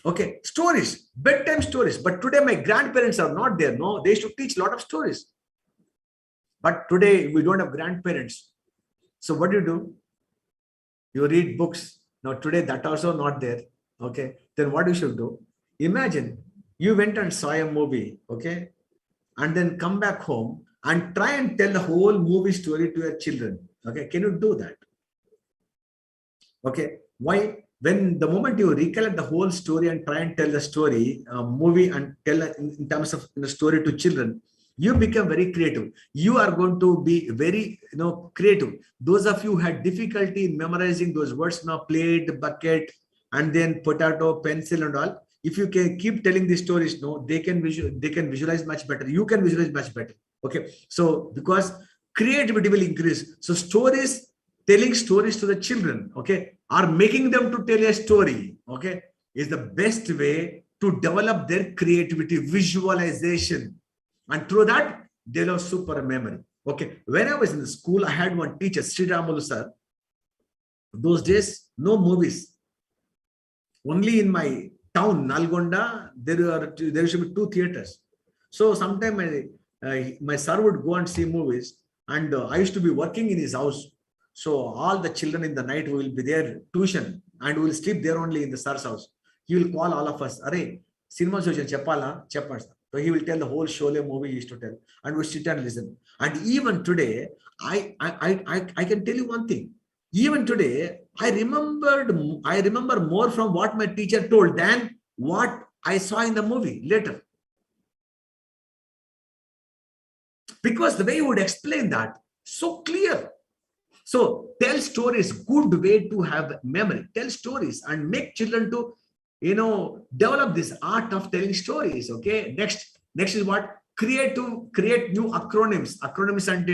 Okay, stories, bedtime stories. But today my grandparents are not there. No, they should teach a lot of stories. But today we don't have grandparents. So what do? You read books. Now today that also not there. Okay, then what you should do? Imagine you went and saw a movie. Okay, and then come back home and try and tell the whole movie story to your children. Okay, can you do that? Okay, why? When the moment you recollect the whole story and try and tell the story, movie and tell in terms of the story to children, you become very creative. You are going to be very, creative. Those of you who had difficulty in memorizing those words, plate, bucket, and then potato, pencil, and all. If you can keep telling these stories, they can visualize much better. You can visualize much better. Okay, so because creativity will increase. So stories, telling stories to the children, okay, are making them to tell a story. Okay, is the best way to develop their creativity, visualization. And through that, they'll have super memory. Okay. When I was in the school, I had one teacher, Srinivas sir. Those days, no movies. Only in my town, Nalgonda, there should be 2 theaters. So sometimes my sir would go and see movies, and I used to be working in his house. So all the children in the night will be there tuition, and we will sleep there only in the sir's house. He will call all of us, "Arey, cinema show cheppala, cheppala." So he will tell the whole Sholay movie he used to tell, and we sit and listen. And even today, I can tell you one thing. Even today, I remember more from what my teacher told than what I saw in the movie later. Because the way he would explain that, so clear. So tell stories, good way to have memory. Tell stories and make children to, develop this art of telling stories. Okay. Next is what? Create new acronyms. Acronyms and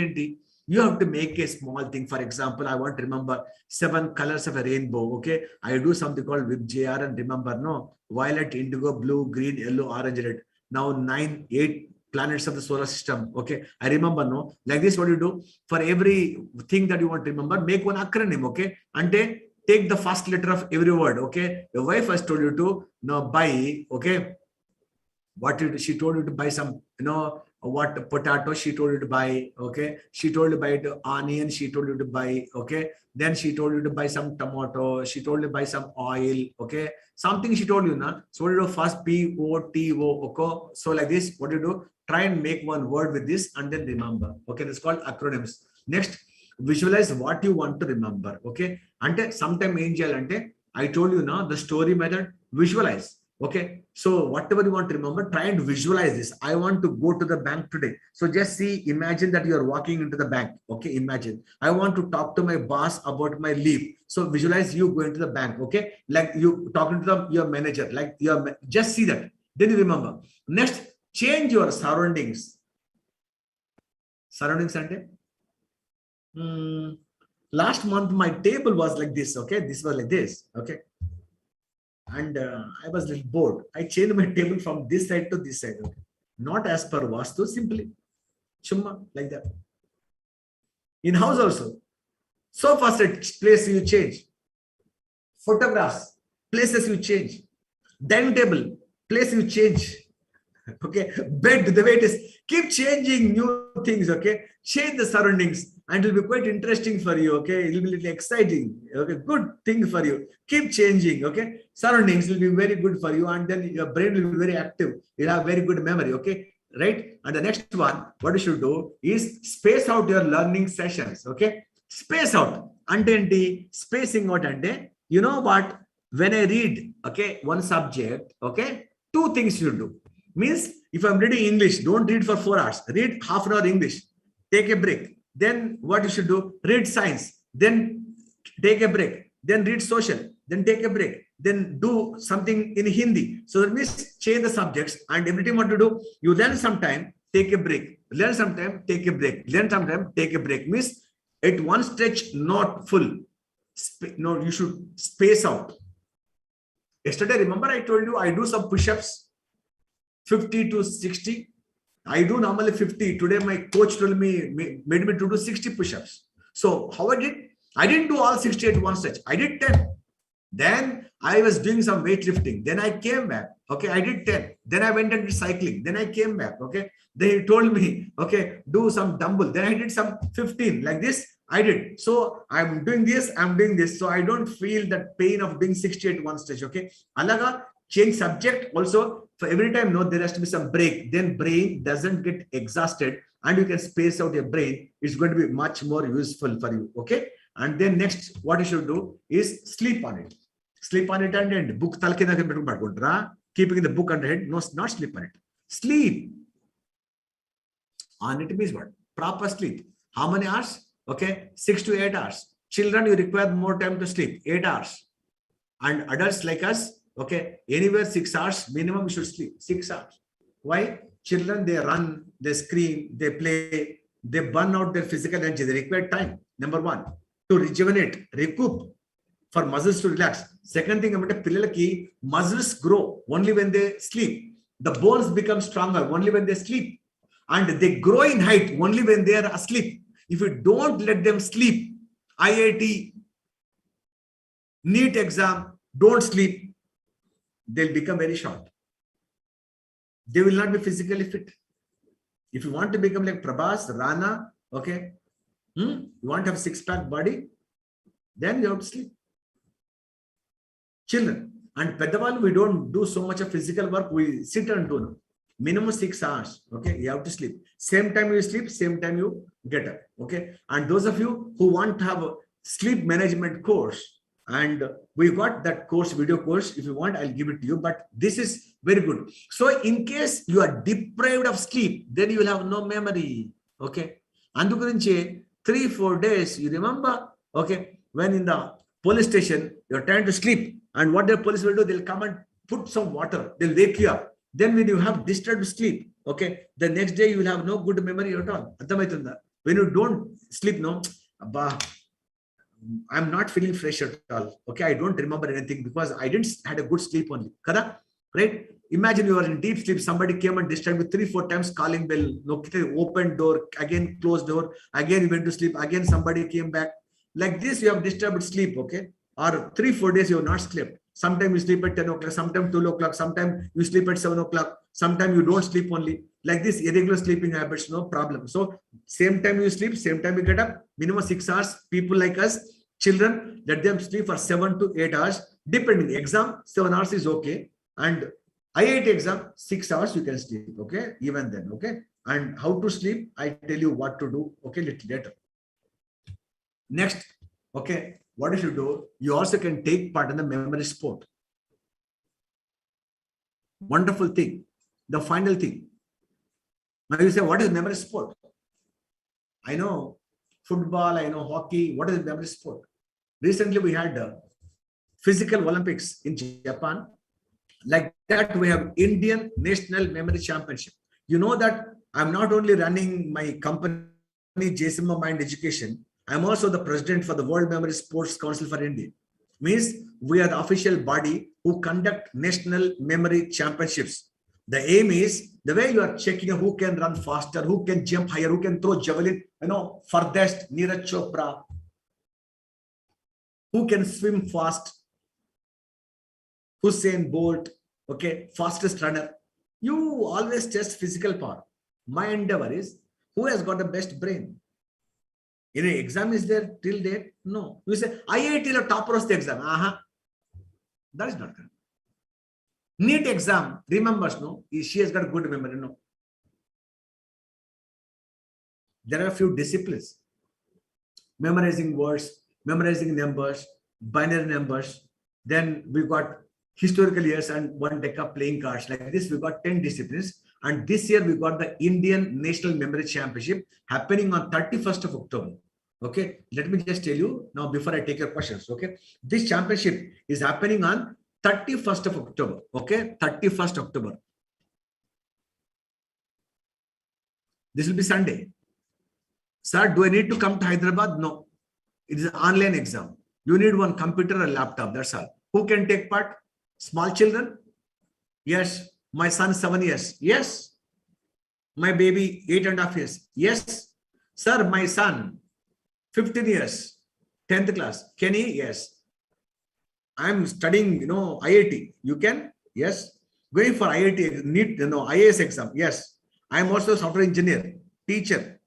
you have to make a small thing. For example, I want to remember 7 colors of a rainbow. Okay. I do something called with JR and remember, no, violet, indigo, blue, green, yellow, orange, red. Now 8 planets of the solar system. Okay. I remember, no, like this, what you do for every thing that you want to remember, make one acronym. Okay. And then take the first letter of every word. Okay. Your wife has told you to buy. Okay. She told you to buy some, what potato she told you to buy. Okay. She told you to buy onion. She told you to buy. Okay. Then she told you to buy some tomato. She told you to buy some oil. Okay. Something she told you, na. So what do you do? First POTO. Okay. So like this, what do you do? Try and make one word with this and then remember. Okay. That's called acronyms. Next, visualize what you want to remember. Okay. Ante sometime angel ante I told you now the story method, visualize. Okay. So whatever you want to remember, try and visualize this. I want to go to the bank today. So just imagine that you are walking into the bank. Okay. Imagine I want to talk to my boss about my leave. So visualize you going to the bank. Okay. Like you talking to your manager, like just see that. Then you remember. Next, change your surroundings. Surroundings ante. Last month my table was like this. Okay. This was like this. Okay. And I was a little bored. I changed my table from this side to this side. Okay? Not as per Vastu, simply. Chumma, like that. In house also. Sofa set, place you change. Photographs, places you change. Dining table, place you change. Okay. Bed, the way it is. Keep changing new things. Okay. Change the surroundings. And it will be quite interesting for you. Okay. It will be a little exciting. Okay. Good thing for you. Keep changing. Okay. Surroundings will be very good for you. And then your brain will be very active. You'll have very good memory. Okay. Right. And the next one, what you should do is space out your learning sessions. Okay. Space out. Ante spacing out ante. You know what? When I read, okay, one subject, okay, 2 things you do. Means if I'm reading English, don't read for 4 hours. Read half an hour English. Take a break. Then what you should do? Read science. Then take a break. Then read social. Then take a break. Then do something in Hindi. So that means change the subjects. And every time what to do? You learn sometime, take a break. Learn sometime, take a break. Learn sometime, take a break. Means at one stretch, not full. No, you should space out. Yesterday, remember I told you I do some push-ups, 50 to 60. I do normally 50. Today, my coach told me, made me to do 60 push-ups. So how I did? I didn't do all 60 at one stretch. I did 10. Then I was doing some weightlifting. Then I came back. Okay, I did 10. Then I went and did cycling. Then I came back. Okay. Then he told me, okay, do some dumbbell. Then I did some 15 like this. I did. So I'm doing this. I'm doing this. So I don't feel that pain of doing 60 at one stretch. Okay. Alaga, change subject also. For every time, no, there has to be some break. Then brain doesn't get exhausted and you can space out your brain. It's going to be much more useful for you. Okay. And then next, what you should do is sleep on it. Sleep on it and book keeping the book under head. No, not sleep on it. Sleep on it means what? Proper sleep. How many hours? Okay, 6 to 8 hours. Children, you require more time to sleep, 8 hours. And adults like us, okay, anywhere 6 hours minimum you should sleep, 6 hours. Why? Children, they run, they scream, they play, they burn out their physical energy. They require time. Number 1, to rejuvenate, recoup. for muscles to relax. Second thing, pillaki muscles grow only when they sleep. The bones become stronger only when they sleep. And they grow in height only when they are asleep. If you don't let them sleep, IIT, NEET exam, don't sleep, they'll become very short. They will not be physically fit. If you want to become like Prabhas, Rana, okay, you want to have six-pack body, then you have to sleep. Children, and Pedaval, we don't do so much of physical work, we sit and do minimum 6 hours, okay, you have to sleep. Same time you sleep, same time you get up, okay. And those of you who want to have a sleep management course, and we got that course, video course, if you want, I'll give it to you, but this is very good. So in case you are deprived of sleep, then you will have no memory, okay. Andu gurinchi 3-4 days, you remember, okay, when in the police station, you're trying to sleep, and what the police will do, they'll come and put some water, they'll wake you up. Then when you have disturbed sleep, okay, the next day you will have no good memory at all. When you don't sleep, no, I'm not feeling fresh at all. Okay, I don't remember anything because I didn't had a good sleep only. Kada? Right? Imagine you are in deep sleep, somebody came and disturbed you 3-4 times, calling bell, no, open door, again closed door, again you went to sleep, again somebody came back. Like this, you have disturbed sleep, okay? Or 3-4 days you have not slept. Sometimes you sleep at 10 o'clock, sometimes 12 o'clock, sometimes you sleep at 7 o'clock, sometimes you don't sleep only. Like this, irregular sleeping habits, no problem. So same time you sleep, same time you get up, minimum 6 hours. People like us, children, let them sleep for 7 to 8 hours, depending. Exam, 7 hours is okay. And IIT exam, 6 hours you can sleep, okay? Even then, okay? And how to sleep, I tell you what to do, okay, little later. Next, okay, what you should do, you also can take part in the memory sport. Wonderful thing. The final thing. Now you say, what is memory sport? I know football, I know hockey. What is memory sport? Recently, we had physical Olympics in Japan. Like that, we have Indian National Memory Championship. You know that I'm not only running my company, Jayasimha Mind Education, I'm also the president for the World Memory Sports Council for India. Means we are the official body who conduct national memory championships. The aim is the way you are checking who can run faster, who can jump higher, who can throw javelin, furthest, Neeraj Chopra, who can swim fast, Usain Bolt, okay, fastest runner. You always test physical power. My endeavor is who has got the best brain. In an exam is there till date? No. You say IIT la topper of the exam. That is not correct. NEET exam remembers, no, she has got good memory. No. There are a few disciplines. Memorizing words, memorizing numbers, binary numbers. Then we got historical years and one deck of playing cards. Like this, we got 10 disciplines. And this year we got the Indian National Memory Championship happening on 31st of October. Okay, let me just tell you now before I take your questions. Okay, this championship is happening on 31st of October. Okay, 31st October. This will be Sunday. Sir, do I need to come to Hyderabad? No, it is an online exam. You need one computer or laptop. That's all. Who can take part? Small children? Yes. My son 7 years. Yes. My baby 8.5 years. Yes. Sir, my son 15 years, 10th class. Can he? Yes. I'm studying, IIT. You can? Yes. Going for IIT, NEET, IAS exam. Yes. I'm also a software engineer, teacher,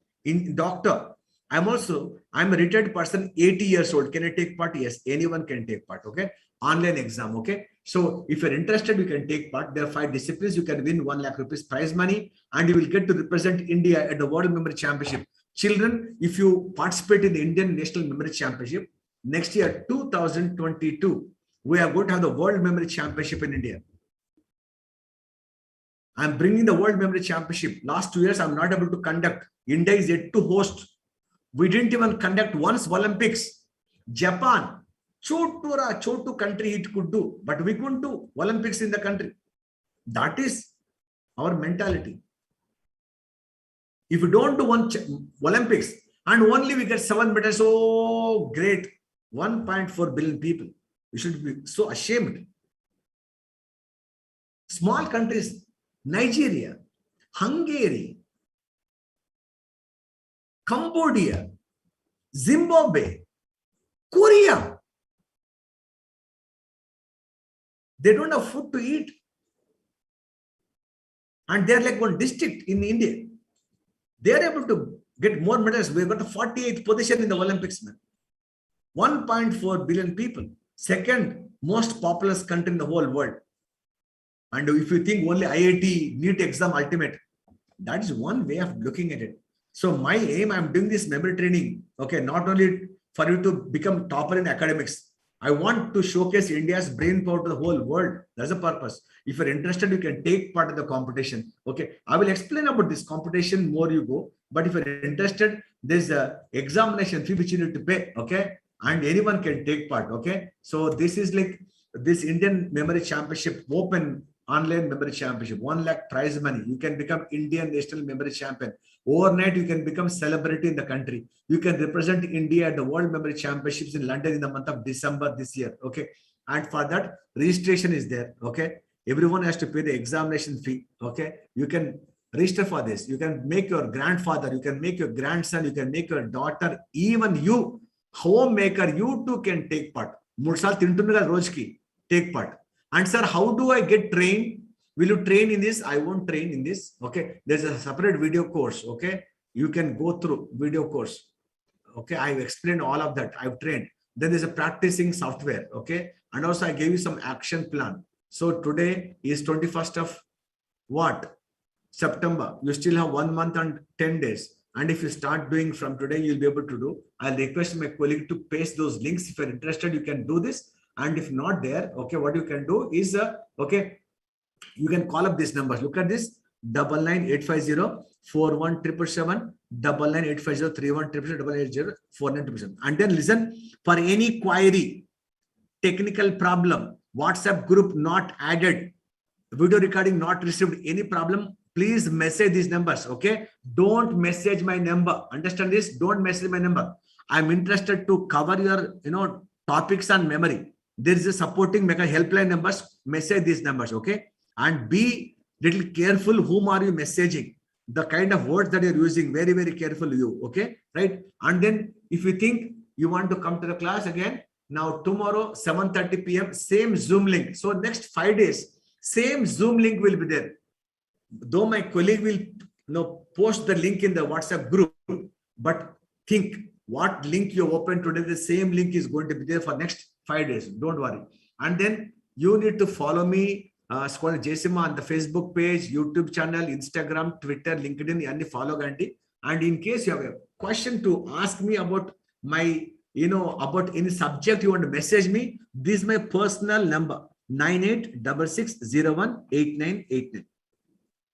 doctor. I'm a retired person, 80 years old. Can I take part? Yes. Anyone can take part. Okay. Online exam. Okay. So if you're interested, you can take part. There are 5 disciplines. You can win 1 lakh rupees prize money, and you will get to represent India at the World Memory Championship. Children, if you participate in the Indian National Memory Championship, next year, 2022, we are going to have the World Memory Championship in India. I'm bringing the World Memory Championship. Last 2 years, I'm not able to conduct. India is yet to host. We didn't even conduct once Olympics. Japan, chotu country it could do, but we couldn't do Olympics in the country. That is our mentality. If you don't do one Olympics and only we get 7 medals, oh great. 1.4 billion people. You should be so ashamed. Small countries, Nigeria, Hungary, Cambodia, Zimbabwe, Korea. They don't have food to eat. And they're like one district in India. They are able to get more medals. We've got the 48th position in the Olympics, man. 1.4 billion people. Second most populous country in the whole world. And if you think only IIT, NEET exam ultimate, that is one way of looking at it. So my aim, I'm doing this memory training, okay, not only for you to become topper in academics. I want to showcase India's brain power to the whole world. That's the purpose. If you're interested, you can take part in the competition. Okay, I will explain about this competition more you go. But if you're interested, there's a examination fee which you need to pay. Okay, and anyone can take part. Okay, so this is like this Indian Memory Championship, open online memory championship, 1 lakh prize money. You can become Indian National Memory Champion. Overnight, you can become celebrity in the country. You can represent India at the World Memory Championships in London in the month of December this year. Okay. And for that, registration is there. Okay. Everyone has to pay the examination fee. Okay. You can register for this. You can make your grandfather, you can make your grandson, you can make your daughter, even you, homemaker, you too can take part. 3 saal tintunnaga rojki, take part. And sir, how do I get trained? Will you train in this? I won't train in this. Okay. There's a separate video course. Okay. You can go through video course. Okay. I've explained all of that. I've trained. Then there's a practicing software. Okay. And also I gave you some action plan. So today is 21st of what? September. You still have 1 month and 10 days. And if you start doing from today, you'll be able to do. I'll request my colleague to paste those links. If you're interested, you can do this. And if not there, okay, what you can do is, okay, you can call up these numbers. Look at this, 99850 41777, 99850 31777, 880 And then listen, for any query, technical problem, WhatsApp group not added, video recording not received, any problem, please message these numbers. Okay, don't message my number. Understand this? Don't message my number. I'm interested to cover your topics on memory. There is a supporting helpline numbers. Message these numbers. Okay, and be little careful whom are you messaging, the kind of words that you're using. Very, very careful you. Okay, right? And then if you think you want to come to the class again, now tomorrow 7:30 p.m. same Zoom link. So next 5 days, same Zoom link will be there. Though my colleague will post the link in the WhatsApp group, but think what link you open today, the same link is going to be there for next 5 days. Don't worry. And then you need to follow me, it's called Jayasimha on the Facebook page, YouTube channel, Instagram, Twitter, LinkedIn, and follow Gandhi. And in case you have a question to ask me about my, about any subject you want to message me, this is my personal number, 9866018989.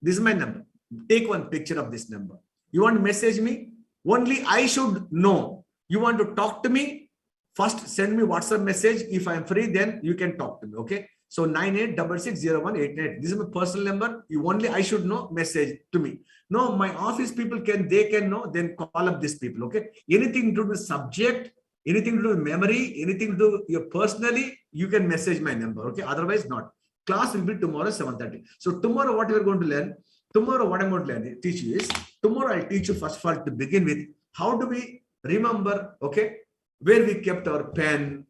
This is my number. Take one picture of this number. You want to message me? Only I should know. You want to talk to me? First, send me WhatsApp message. If I'm free, then you can talk to me. Okay. So 98660189. This is my personal number. Only I should know. Message to me. No, my office people they can know. Then call up these people. Okay. Anything to do with subject, anything to do with memory, anything to do with your personally, you can message my number. Okay. Otherwise, not. Class will be tomorrow 7:30. So tomorrow, what you're going to learn? Tomorrow, what I'm going to teach you is, tomorrow I'll teach you first of all to begin with, how do we remember, okay, where we kept our pen,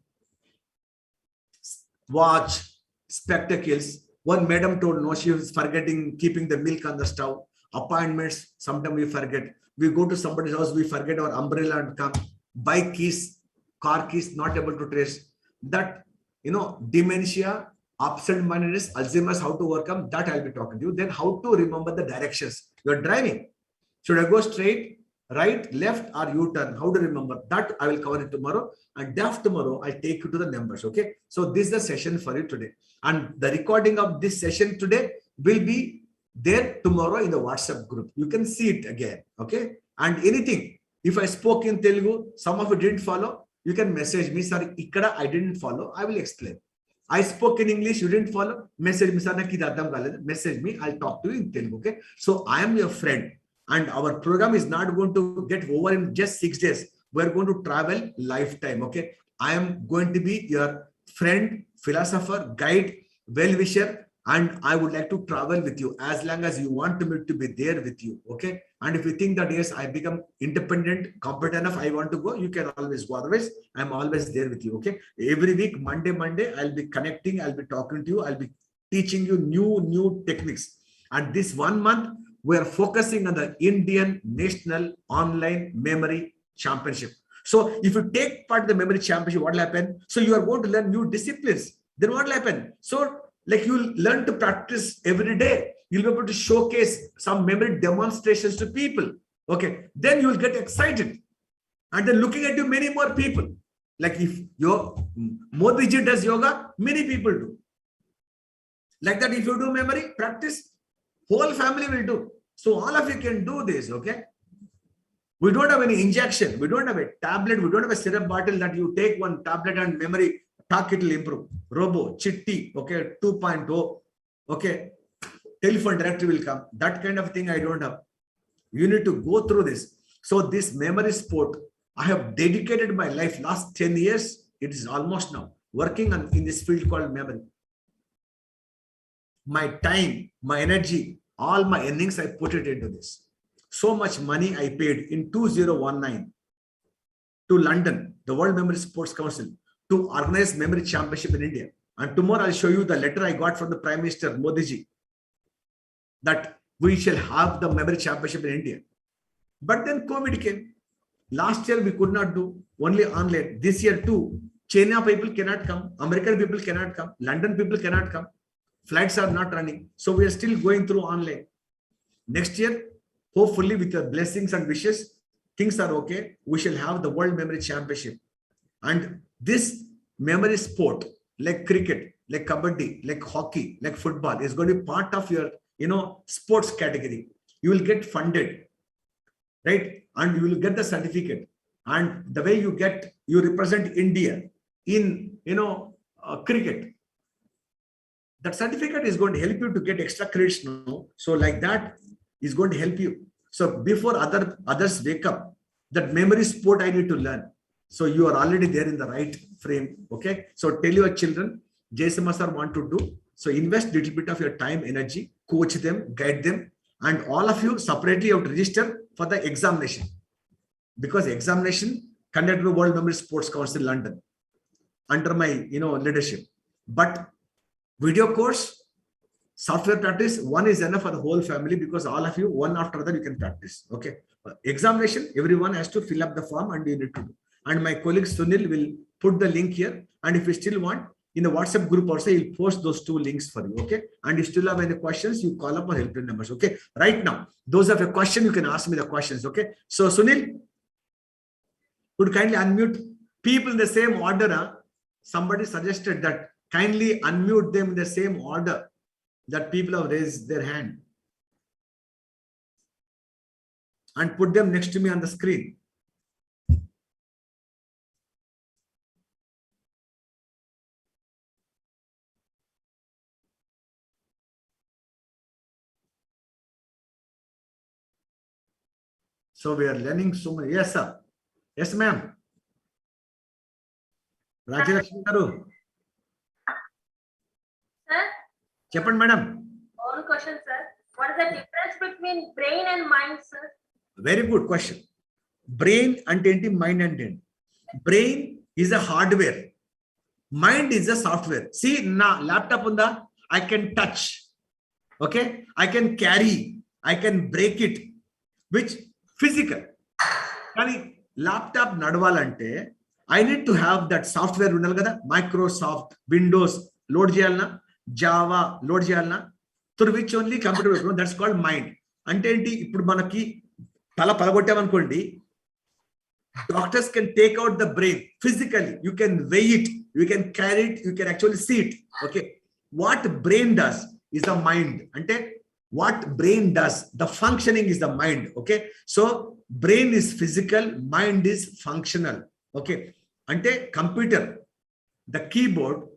watch, spectacles. One madam told no, she was forgetting keeping the milk on the stove. Appointments, sometimes we forget. We go to somebody's house, we forget our umbrella and come. Bike keys, car keys, not able to trace. That, dementia, absent-mindedness, Alzheimer's, how to overcome, that I'll be talking to you. Then how to remember the directions. You're driving. Should I go straight, right, left, or U-turn? How to remember? That I will cover it tomorrow. And day after tomorrow, I'll take you to the numbers. Okay. So this is the session for you today. And the recording of this session today will be there tomorrow in the WhatsApp group. You can see it again. Okay. And anything, if I spoke in Telugu, some of you didn't follow, you can message me. Sorry, ikkada I didn't follow. I will explain. I spoke in English, you didn't follow, message me, message me, I'll talk to you in Telugu. Okay. So I am your friend, and our program is not going to get over in just 6 days. We're going to travel lifetime. Okay. I am going to be your friend, philosopher, guide, well-wisher, and I would like to travel with you as long as you want me to be there with you. Okay. And if you think that, yes, I become independent, competent enough, I want to go, you can always go. Otherwise, I'm always there with you. Okay. Every week, Monday, I'll be connecting, I'll be talking to you, I'll be teaching you new techniques. And this 1 month, we are focusing on the Indian National Online Memory Championship. So if you take part in the memory championship, what will happen? So you are going to learn new disciplines. Then what will happen? So like you will learn to practice every day. You'll be able to showcase some memory demonstrations to people. Okay. Then you will get excited. And then looking at you, many more people. Like if your Modi ji does yoga, many people do. Like that, if you do memory practice, whole family will do. So all of you can do this. Okay. We don't have any injection. We don't have a tablet. We don't have a syrup bottle that you take one tablet and memory, talk, it will improve. Robo, Chitti, okay, 2.0, okay, telephone directory will come. That kind of thing I don't have. You need to go through this. So this memory sport, I have dedicated my life last 10 years. It is almost now working in this field called memory. My time, my energy, all my earnings, I put it into this. So much money I paid in 2019 to London, the World Memory Sports Council, to organize memory championship in India. And tomorrow I'll show you the letter I got from the Prime Minister Modi ji that we shall have the memory championship in India. But then COVID came. Last year we could not do, only online. This year too, China people cannot come, American people cannot come, London people cannot come. Flights are not running. So we are still going through online. Next year, hopefully with your blessings and wishes, things are okay. We shall have the World Memory Championship. And this memory sport, like cricket, like kabaddi, like hockey, like football, is going to be part of your, sports category. You will get funded, right? And you will get the certificate. And the way you represent India in, cricket. That certificate is going to help you to get extra credits now. So like that is going to help you. So before others wake up, that memory sport I need to learn. So you are already there in the right frame. Okay. So tell your children, Jayasimha sir want to do. So invest little bit of your time, energy, coach them, guide them. And all of you separately have to register for the examination. Because examination conducted by World Memory Sports Council London under my leadership. But video course, software practice, one is enough for the whole family because all of you, one after other, you can practice. Okay. Examination, everyone has to fill up the form and you need to do. And my colleague Sunil will put the link here. And if you still want, in the WhatsApp group also, he'll post those 2 links for you. Okay. And if you still have any questions, you call up our helpline numbers. Okay. Right now, those of your question, you can ask me the questions. Okay. So Sunil, would kindly unmute people in the same order. Somebody suggested that kindly unmute them in the same order that people have raised their hand. And put them next to me on the screen. So we are learning so many. Yes, sir. Yes, ma'am. Rajalakshmi garu. Sir? Cheppan, madam. One question, sir. What is the difference between brain and mind, sir? Very good question. Brain and mind and brain is a hardware. Mind is a software. See, na laptop unda, I can touch. Okay, I can carry. I can break it. Which physical. Kani laptop nadvalante, I need to have that software. Microsoft, Windows, load cheyalna, Java, load cheyalna. Through which only computer will run. That's called mind. Ante ippudu manaki tala palagottamanokondi, doctors can take out the brain physically. You can weigh it, you can carry it, you can actually see it. Okay. What brain does is the mind. Ante what brain does, the functioning is the mind. Okay. So brain is physical, mind is functional. Okay. Ante computer, the keyboard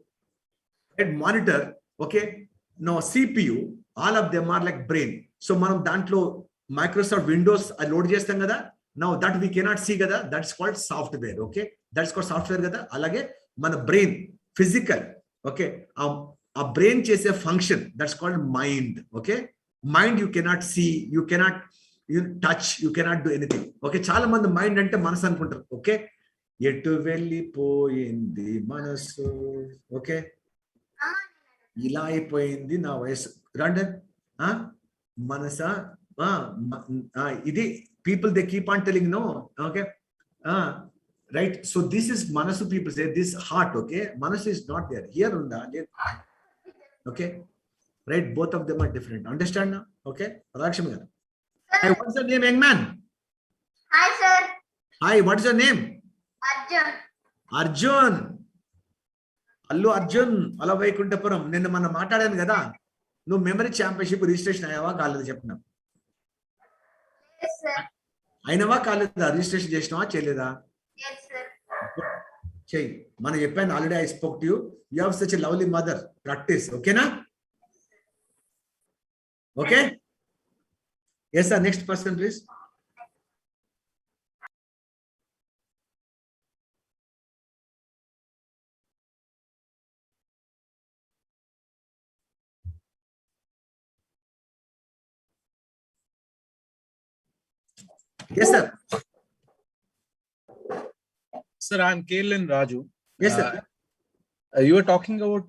and monitor, okay. Now CPU, all of them are like brain. So manam dantlo Microsoft Windows load chestam kada. Now that we cannot see kada, that's called software. Okay. That's called software కదా. అలాగే మన brain physical, okay, ఆ brain చేసే function that's called mind. Okay, mind you cannot see, you cannot touch, you cannot do anything. Okay, చాలా మంది mind అంటే మనసు అనుకుంటారు. ఓకే, ఎటు వెళ్ళిపోయింది మనసు, ఓకే, ఇలా అయిపోయింది నా వయసు, రండి మనసా, ఇది people they keep on telling no. Okay, right, so this is manasu, people say this heart. Okay, manasu is not there here unda. Okay, right, both of them are different, understand now? Okay, Rajasimha garu, hey, what's your name, young man? Hi, sir. Hi, what's your name? Arjun. Allu Arjun ala Vaikuntapuram. Ninna mana maatadanu kada, nu memory championship registration ayava kaaladu cheppuna. Yes, sir. అయినవా కాలేదా, registration చేసినావా చేయలేదా? Yes, sir. చెయ్యి. మనం చెప్పాను already, I spoke to you, you have such a lovely mother, practice. ఓకేనా? Okay, yes sir, next person please. Yes, sir. Sir, I'm Kalen Raju. Yes, sir. You were talking about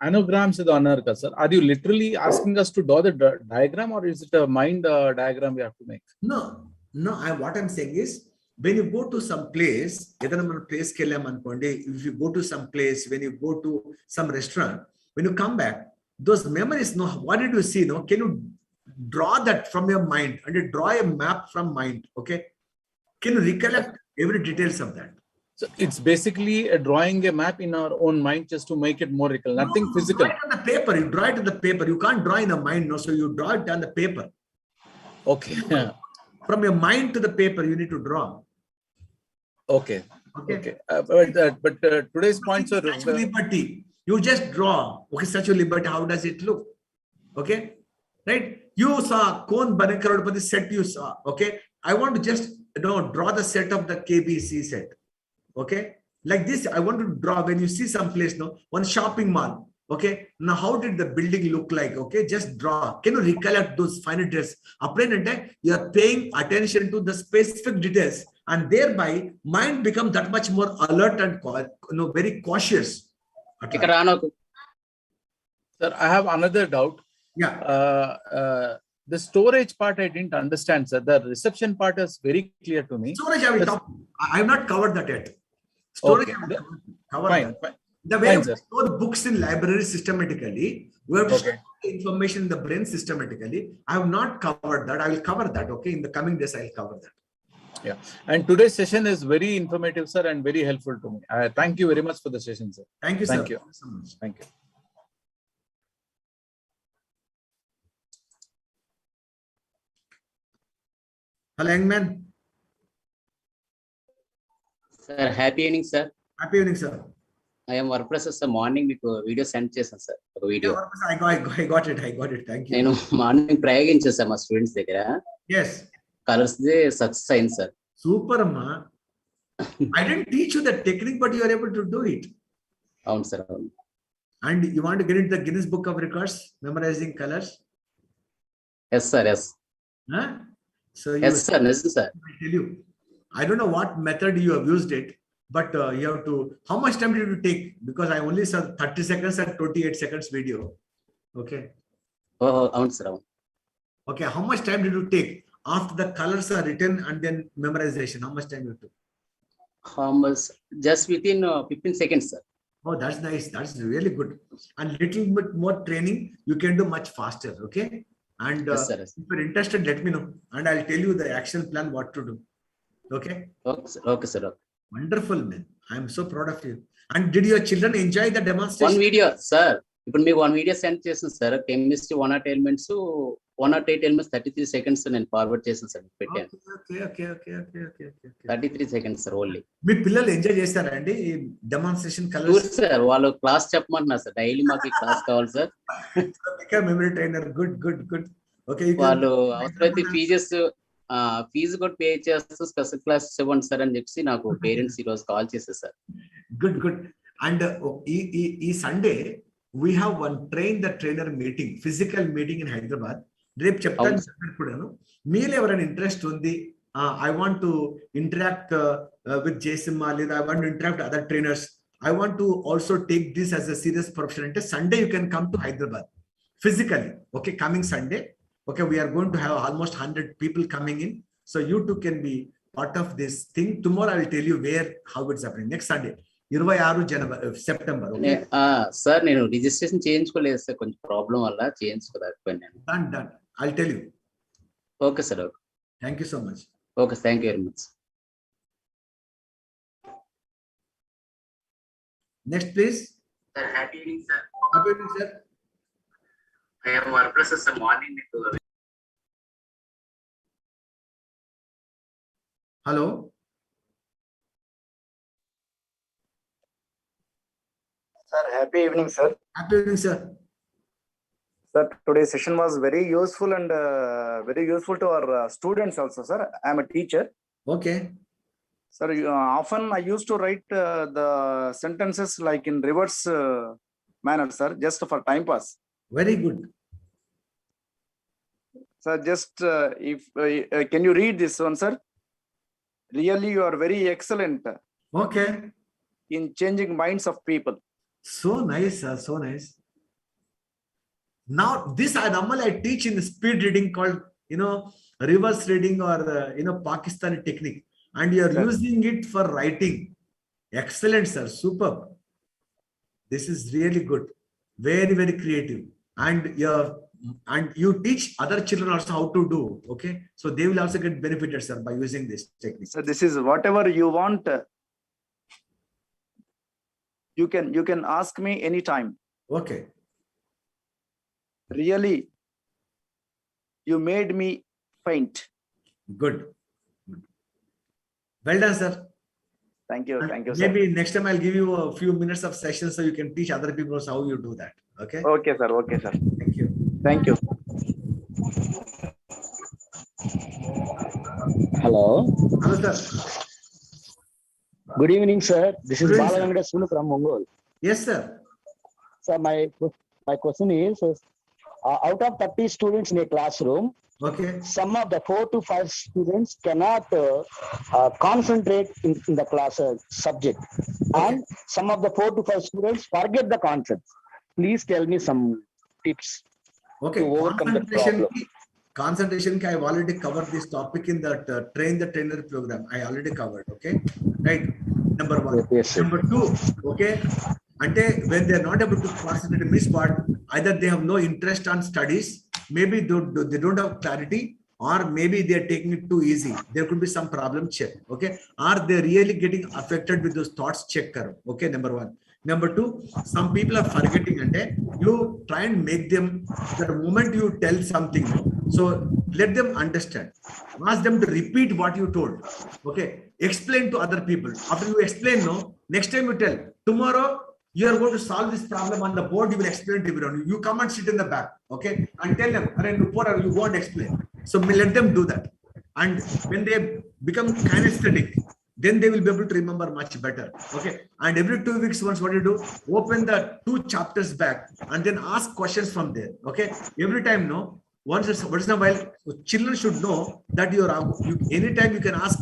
anograms with Anarka, sir. Are you literally asking us to draw the diagram, or is it a mind diagram we have to make? No. What I'm saying is, when you go to some place, place if you go to some place, when you go to some restaurant, when you come back, those memories, no, what did you see? No, can you draw that from your mind and draw a map from mind? Okay, can you recollect every details of that? So it's basically drawing a map in our own mind just to make it more real, nothing physical. Draw it on the paper. You draw it on the paper. You can't draw in the mind, no. So you draw it on the paper. Okay. From your mind to the paper, you need to draw. Okay. But today's points are Statue of Liberty. You just draw. Okay, Statue of Liberty. How does it look? Okay, right. You saw Kon Bane Crorepati set. You saw. Okay, I want to just draw the set of the KBC set. Okay, like this I want to draw. When you see some place, no, one shopping mall. Okay, now how did the building look like? Okay, just draw. Can you recollect those fine details? You are paying attention to the specific details, and thereby mind become that much more alert and very cautious. Sir, I have another doubt. Yeah. The storage part I didn't understand, sir. The reception part is very clear to me. Storage I have not covered that yet. Storage, okay. Fine. The way we store books in library systematically, we have to store information in the brain systematically. I have not covered that. I will cover that. Okay, in the coming days I will cover that. Yeah, and today's session is very informative, sir, and very helpful to me. Thank you very much for the session, sir. Thank you, sir. Thank you so much. Thank you. Hello, young man. Sir, happy evening, sir. Happy evening, sir. I am work process morning మీకు video send చేశాను sir, ఒక video. I got it. Thank you. నేను morning ప్రయోగించేసాను మా students దగ్గర. Yes. Colours the success అయింది sir. Super amma. I didn't teach you the technique, but you are able to do it. అవును sir, అవును. And you want to get into the Guinness Book of Records, memorizing colors? Yes, sir. Yes. Huh? So yes, sir. Yes, sir. I tell you, I don't know what method you have used it, but you have to. How much time did you take? Because I only saw 30 seconds and 28 seconds video. Okay. Oh, sir. Okay. How much time did you take after the colors are written and then memorization? How much time you took? Just within 15 seconds, sir. Oh, that's nice. That's really good. And little bit more training, you can do much faster. Okay. And yes, sir, yes. If you're interested, let me know, and I'll tell you the action plan, what to do. Okay. Okay, sir. Wonderful, man. I'm so proud of you. And did your children enjoy the demonstration? One video, sir. ఇప్పుడు మీకు one video send చేసాను సార్. Chemistry 108 elements 108 elements 33 seconds నేను forward చేసాను sir, పెట్టాను. Okay. 33 seconds sir only. మీ పిల్లలు enjoy చేస్తారా అండి ఈ డెమాన్స్ట్రేషన్ కలర్స్? సార్ వాళ్ళు క్లాస్ చెప్పమంటున్నారు సార్, డైలీ మాకు క్లాస్ కావాలి sir. Memory trainer. Good. Okay, వాళ్ళు అవసరమైతే ఫీజు కూడా పే చేస్తూ స్పెషల్ క్లాసెస్ ఇవ్వండి సార్ అని చెప్పి నాకు పేరెంట్స్ ఈ రోజు కాల్ చేశారు సార్. గుడ్. అండ్ ఈ Sunday we have one train the trainer meeting, physical meeting in Hyderabad. రేపు చెప్తాను కూడాను. మీరు ఎవరైనా ఇంట్రెస్ట్ ఉంది, I want to interact with Jayasimha, లేదా I want to interact other trainers, I want to also take this as a serious profession. And Sunday you can come to Hyderabad physically. Okay, coming Sunday. Okay, we are going to have almost 100 people coming in. So you too can be part of this thing. Tomorrow I will tell you where, how it's happening. Next Sunday, 26 September. Okay. Sir, నేను registration చేయించుకోలేదు sir, కొంచెం problem వల్ల చేయించుకోలేకపోయాను. Done. I'll tell you. Okay, sir. Okay. Thank you so much. Okay, thank you very much. Next, please. Sir, happy evening, sir. Happy evening, sir. I am workless as a morning. Hello. Sir, happy evening, sir. Happy evening, sir. Sir, today's session was very useful and very useful to our students also, sir. I am a teacher. Okay. Sir, often I used to write the sentences like in reverse manner, sir, just for time pass. Very good. Sir, just if can you read this one, sir? Really, you are very excellent. Okay. In changing minds of people. So nice, sir. So nice. Now, this normally I teach in speed reading called, reverse reading or, Pakistani technique. And you are using it for writing. Excellent, sir. Superb. This is really good. Very, very creative. And you teach other children also how to do. Okay. So they will also get benefited, sir, by using this technique. So this is whatever you want. You can ask me anytime. Okay. Really, you made me faint. Good. Well done, sir. Thank you, sir. Maybe next time I'll give you a few minutes of session so you can teach other people how you do that. Okay. Okay, sir. Thank you. Thank you. Hello, sir. Good evening, sir. This is Good evening, Balaganga Sulu from Mongol. Yes, sir. Sir, my question is, out of 30 students in a classroom, okay, some of the 4 to 5 students cannot concentrate in the class subject, and some of the 4 to 5 students forget the concepts. Please tell me some tips to overcome the problem. Concentration, I've already covered this topic in that Train the Trainer program. I already covered. Okay, right. Number 1. Yes, number 2. Okay, and when they are not able to concentrate in this part, either they have no interest on studies, maybe they don't have clarity, or maybe they are taking it too easy. There could be some problem. Check. Okay, are they really getting affected with those thoughts? Check karo. Okay, number 1. Number 2, some people are forgetting, and you try and make them, the moment you tell something, so let them understand. Ask them to repeat what you told. Okay, explain to other people. After you explain, next time you tell, tomorrow you are going to solve this problem on the board, you will explain to everyone. You come and sit in the back, okay, and tell them, you won't explain. So let them do that. And when they become kinesthetic, then they will be able to remember much better. Okay, and every 2 weeks once, what you do, open the 2 chapters back and then ask questions from there. Okay, every time, once in a while, children should know that anytime you can ask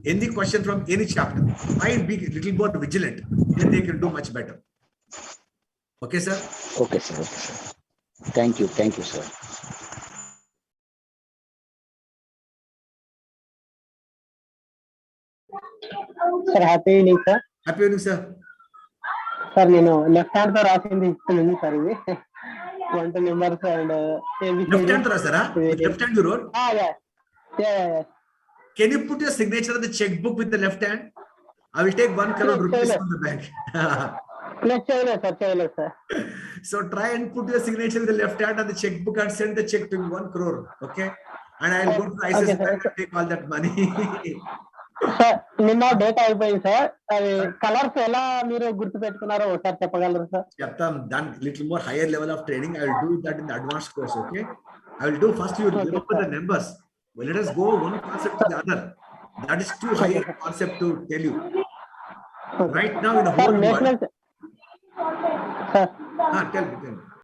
any question from any chapter. Try and be a little more vigilant, then they can do much better. Okay, sir. Okay, sir. Thank you, sir. Sir, happy evening, sir. Happy evening, sir. Sir, left hand to రాసింది sir ఇది 1 numbers and left hand to rasara. Left hand you wrote. Yeah. Can you put your signature on the checkbook with the left hand? I will take 1 crore rupees from the bank. sir. So try and put your signature with the left hand on the checkbook and send the check to me 1 crore. Okay, and I will go to ISIS bank and take all that money. Sir నిన్న data అయిపోయింది sir. అది colours ఎలా మీరు గుర్తు పెట్టుకున్నారో ఒకసారి చెప్పగలరు sir? చెప్తాం. దాని little more higher level of training I will do that in the advanced course. Okay, I will do first you remember the numbers. Well, let us go one concept to the other. That is too high a concept to tell you. Right now in the whole world. Sir, Tell me.